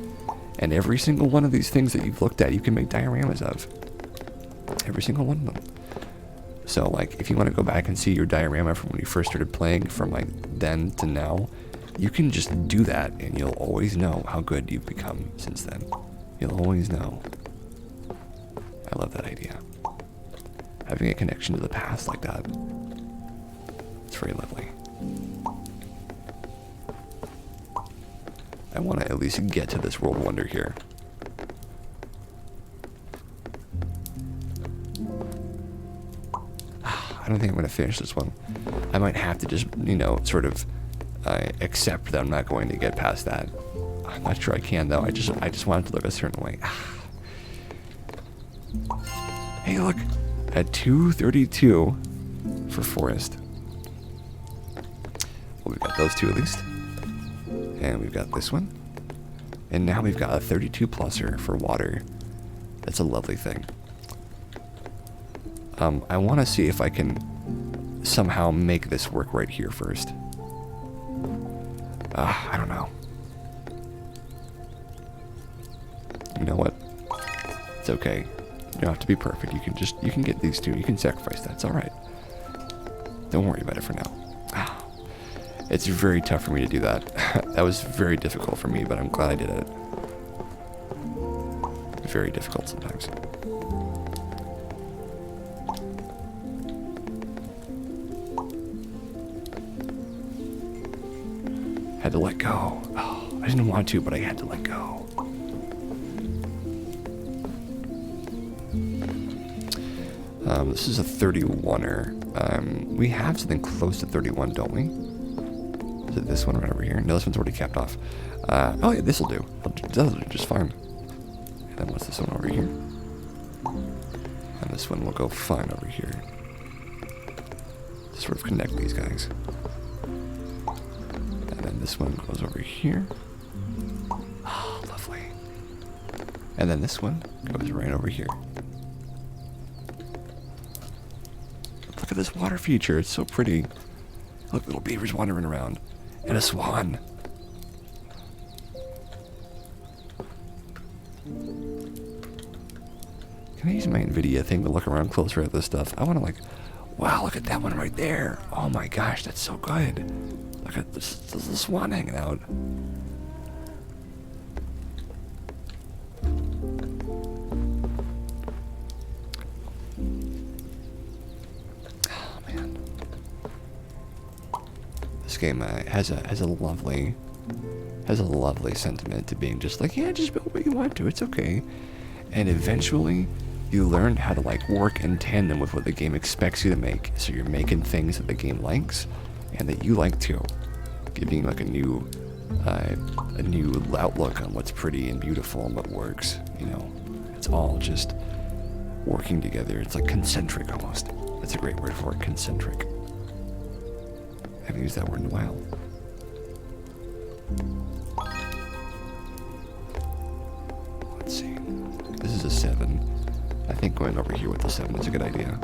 And every single one of these things that you've looked at, you can make dioramas of. Every single one of them. So, like, if you want to go back and see your diorama from when you first started playing, from, like, then to now, you can just do that, and you'll always know how good you've become since then. You'll always know. I love that idea. Having a connection to the past like that. It's very lovely. I want to at least get to this world wonder here. I don't think I'm going to finish this one. I might have to just, you know, sort of accept that I'm not going to get past that. I'm not sure I can, though. I just want it to look a certain way. Hey, look. At 232 for forest. Well, we've got those two at least. And we've got this one. And now we've got a 32 pluser for water. That's a lovely thing. I want to see if I can somehow make this work right here first. I don't know. You know what? It's okay. You don't have to be perfect. You can get these two. You can sacrifice that. It's alright. Don't worry about it for now. It's very tough for me to do that. That was very difficult for me, but I'm glad I did it. Very difficult sometimes. Had to let go. Oh, I didn't want to, but I had to let go. This is a 31er. We have something close to 31, don't we? Is it this one right over here? No, this one's already capped off. Oh yeah, this'll do. That'll do just fine. And then what's this one over here? And this one will go fine over here. To sort of connect these guys. And then this one goes over here. Oh, lovely. And then this one goes right over here. Look at this water feature. It's so pretty. Look, little beavers wandering around. And a swan. Can I use my NVIDIA thing to look around closer at this stuff? I want to like, wow, look at that one right there. Oh my gosh, that's so good. Look at this little swan hanging out. Game has a lovely sentiment to being just like, yeah, just build what you want to, it's okay. And eventually you learn how to like work in tandem with what the game expects you to make, so you're making things that the game likes and that you like too, giving like a new outlook on what's pretty and beautiful and what works. You know, it's all just working together. It's like concentric almost. That's a great word for it, concentric. I haven't used that word in a while. Let's see. This is a 7. I think going over here with the 7 is a good idea.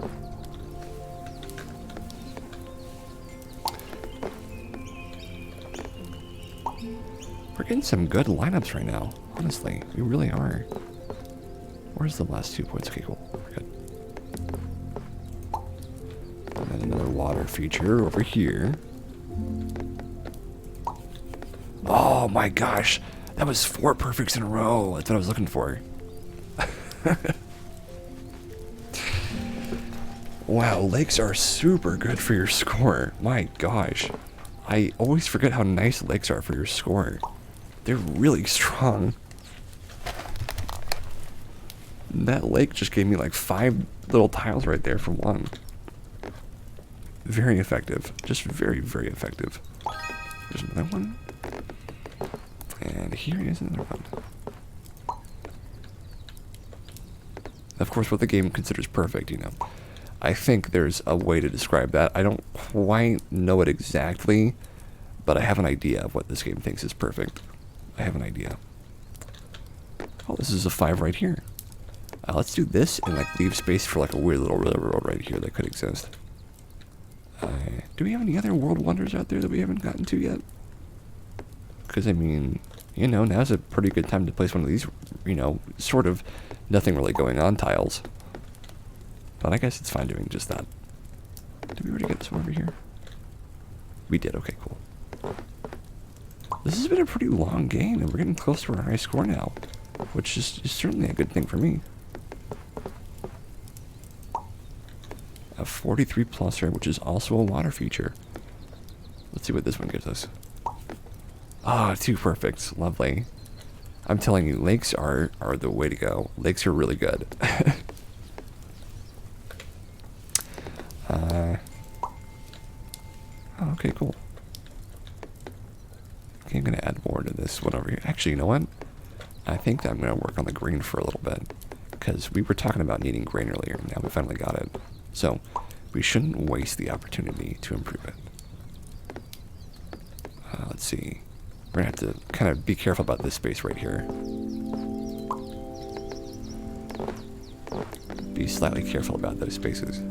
We're getting some good lineups right now. Honestly, we really are. Where's the last 2 points? Okay, cool. We're good. And then another water feature over here. Oh my gosh, that was 4 perfects in a row. That's what I was looking for. Wow, lakes are super good for your score. My gosh. I always forget how nice lakes are for your score. They're really strong. That lake just gave me like 5 little tiles right there for 1. Very effective. Just very, very effective. There's another one. And here is another one. Of course, what the game considers perfect, you know. I think there's a way to describe that. I don't quite know it exactly, but I have an idea of what this game thinks is perfect. I have an idea. Oh, this is a 5 right here. Let's do this and like leave space for like a weird little railroad right here that could exist. Do we have any other world wonders out there that we haven't gotten to yet? Because, I mean, you know, now's a pretty good time to place one of these, you know, sort of nothing really going on tiles. But I guess it's fine doing just that. Did we already get this one over here? We did, okay, cool. This has been a pretty long game, and we're getting close to our high score now, which is certainly a good thing for me. A 43 pluser, which is also a water feature. Let's see what this one gives us. Ah, 2 perfects. Lovely. I'm telling you, lakes are the way to go. Lakes are really good. Oh, okay, cool. Okay, I'm going to add more to this one over here. Actually, you know what? I think that I'm going to work on the green for a little bit. Because we were talking about needing grain earlier, and now we finally got it. So, we shouldn't waste the opportunity to improve it. Let's see. We're going to have to kind of be careful about this space right here. Be slightly careful about those spaces.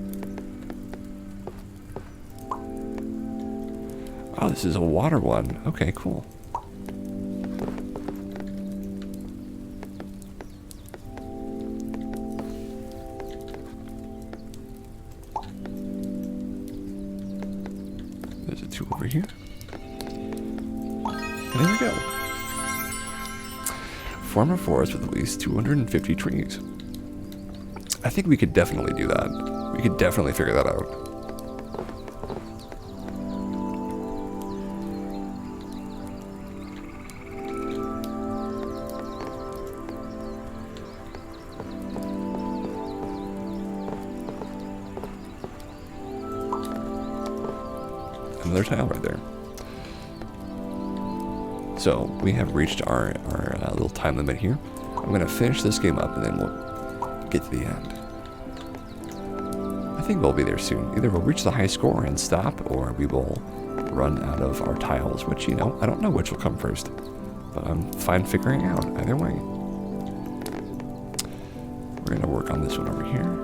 Oh, this is a water one. Okay, cool. There's a 2 over here. And there we go. Form a forest with at least 250 trees. I think we could definitely do that. We could definitely figure that out. another tile right there. So we have reached our little time limit here. I'm going to finish this game up and then we'll get to the end. I think we'll be there soon. Either we'll reach the high score and stop, or we will run out of our tiles, which, you know, I don't know which will come first. But I'm fine figuring out either way. We're going to work on this one over here.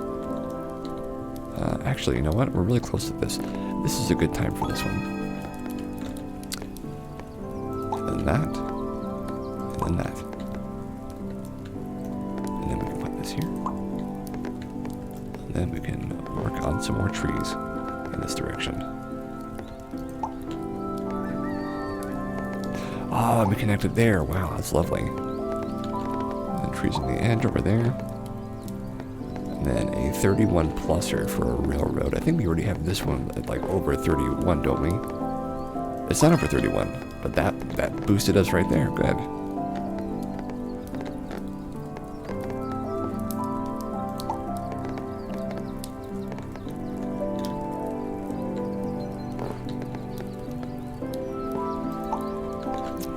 Actually, you know what? We're really close to this. This is a good time for this one. And then that. And then that. And then we can put this here. And then we can work on some more trees in this direction. Oh, we connected there. Wow, that's lovely. And trees on the edge over there. And then a 31 pluser for a railroad. I think we already have this one at like over 31, don't we? It's not over 31, but that boosted us right there. Good.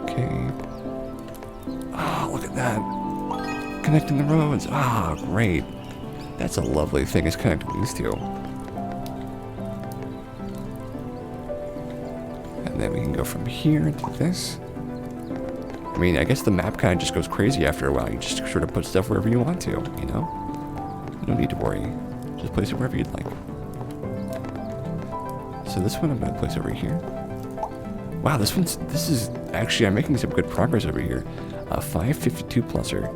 Okay. Ah, look at that. Connecting the roads. Ah, great. That's a lovely thing, is connecting these two. And then we can go from here to this. I mean, I guess the map kind of just goes crazy after a while. You just sort of put stuff wherever you want to, you know? No need to worry. Just place it wherever you'd like. So this one I'm going to place over here. Wow, this is actually, I'm making some good progress over here. A 552 pluser.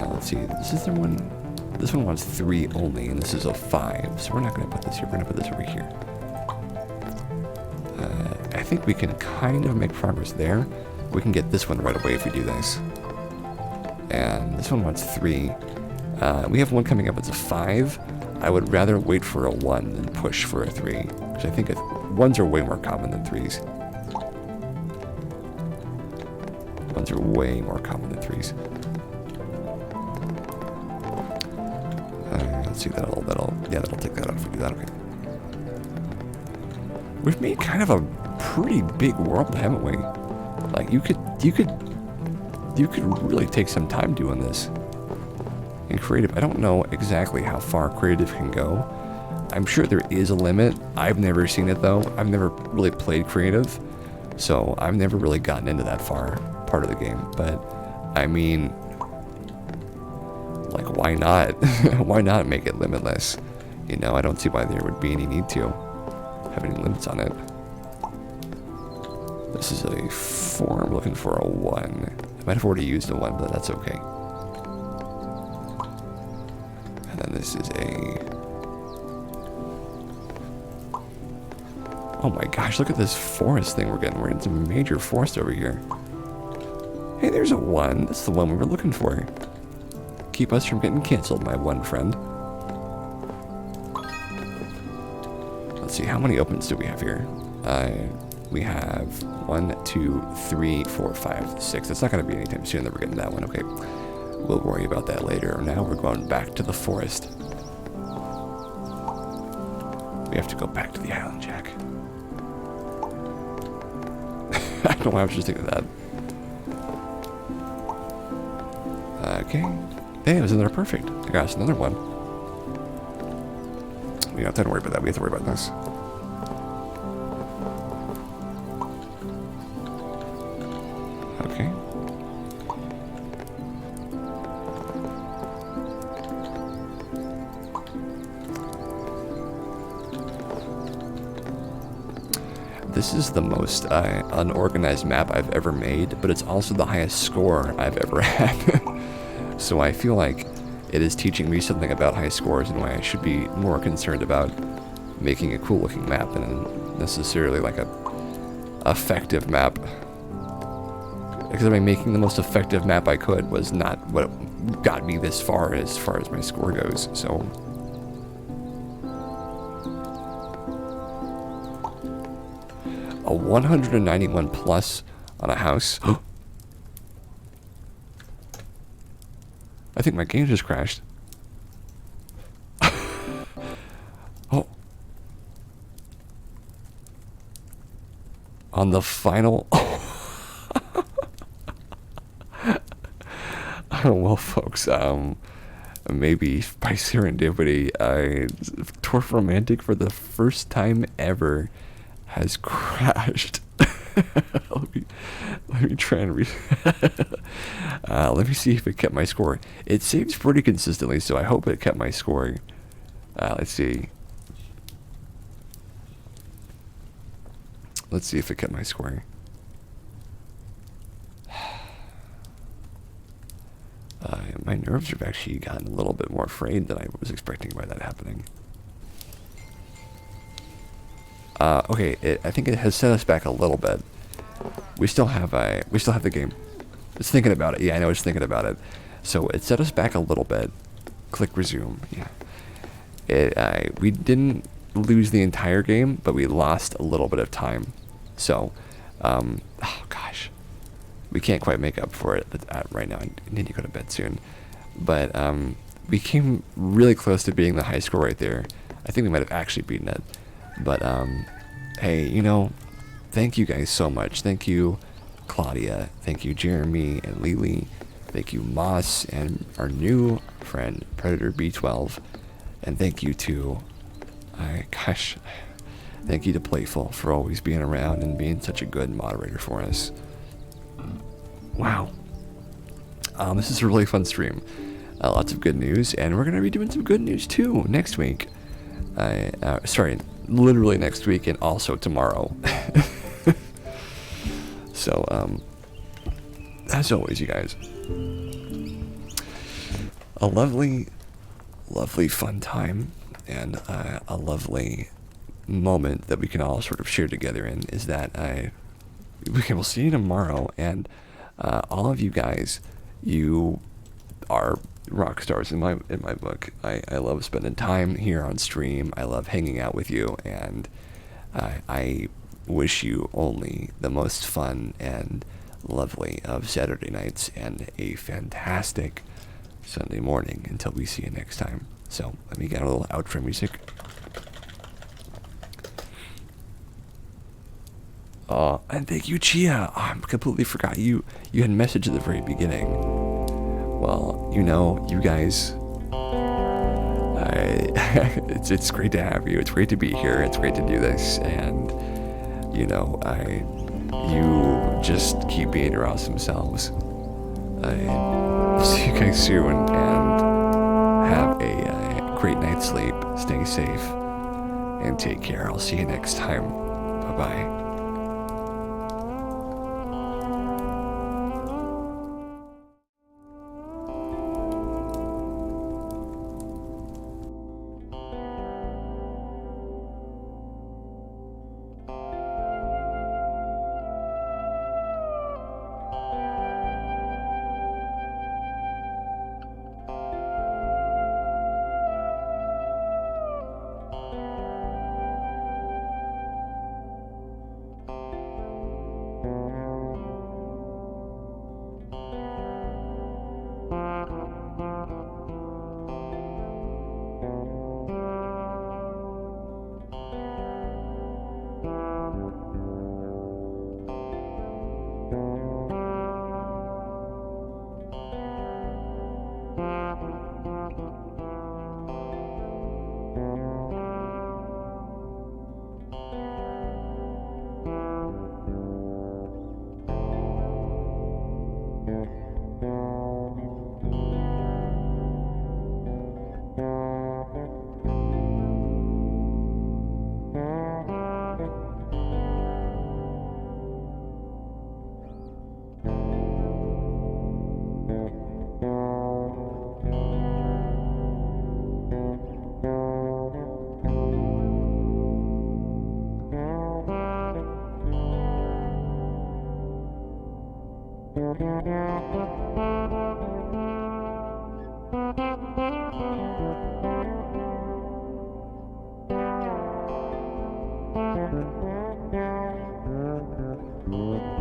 Let's see, this one wants 3 only, and this is a 5, so we're not going to put this here, we're going to put this over here. I think we can kind of make progress there. We can get this one right away if we do this. And this one wants 3. We have one coming up, it's a 5. I would rather wait for a 1 than push for a 3, because I think 1s are way more common than 3s. 1s are way more common than 3s. Let's see, that'll take that out if we do that. Okay. We've made kind of a pretty big world, haven't we? Like you could really take some time doing this. In creative, I don't know exactly how far creative can go. I'm sure there is a limit. I've never seen it though. I've never really played creative, so I've never really gotten into that far part of the game. But I mean, like, why not? Why not make it limitless? You know, I don't see why there would be any need to have any limits on it. This is a 4. I'm looking for a 1. I might have already used a 1, but that's okay. And then this is a... Oh my gosh, look at this forest thing we're getting. We're in some major forest over here. Hey, there's a 1. That's the one we were looking for. Keep us from getting canceled, my one friend. Let's see, how many opens do we have here? We have 1, 2, 3, 4, 5, 6. That's not going to be anytime soon that we're getting that one. Okay, we'll worry about that later. Now we're going back to the forest. We have to go back to the island, Jack. I don't know why I was just thinking of that. Okay. Hey, it was in there perfect. I got us another one. We don't have to worry about that. We have to worry about this. Okay. This is the most unorganized map I've ever made, but it's also the highest score I've ever had. So I feel like it is teaching me something about high scores and why I should be more concerned about making a cool looking map than necessarily like a effective map. Because I mean, making the most effective map I could was not what got me this far as my score goes. So a 191 plus on a house. I think my game just crashed. on the final. Well, folks, maybe by serendipity, Torf Romantic for the first time ever has crashed. let me try and let me see if it kept my score. It saves pretty consistently, so I hope it kept my score. Let's see. Let's see if it kept my score. My nerves have actually gotten a little bit more frayed than I was expecting by that happening. Okay, I think it has set us back a little bit. We still have the game. It's thinking about it. Yeah, I know it's thinking about it. So it set us back a little bit. Click resume. Yeah. We didn't lose the entire game, but we lost a little bit of time. So, oh gosh, we can't quite make up for it right now. I need to go to bed soon. But we came really close to being the high score right there. I think we might have actually beaten it. But hey, you know, thank you guys so much. Thank you, Claudia. Thank you, Jeremy and Lily. Thank you, Moss, and our new friend, Predator B12. And thank you to, thank you to Playful for always being around and being such a good moderator for us. Wow. This is a really fun stream. Lots of good news, and we're going to be doing some good news too next week. Sorry, literally next week and also tomorrow. So, as always, you guys, a lovely, lovely fun time and a lovely moment that we can all sort of share together in is that we'll see you tomorrow, and all of you guys, you are rock stars in my book. I love spending time here on stream. I love hanging out with you, and I wish you only the most fun and lovely of Saturday nights and a fantastic Sunday morning until we see you next time. So let me get a little outro music. And thank you, Chia. I completely forgot you had a message at the very beginning. Well, you know, you guys, it's great to have you. It's great to be here. It's great to do this, and you know, you just keep being your awesome selves. See you guys soon, and have a great night's sleep. Stay safe, and take care. I'll see you next time. Bye-bye. Mm-hmm.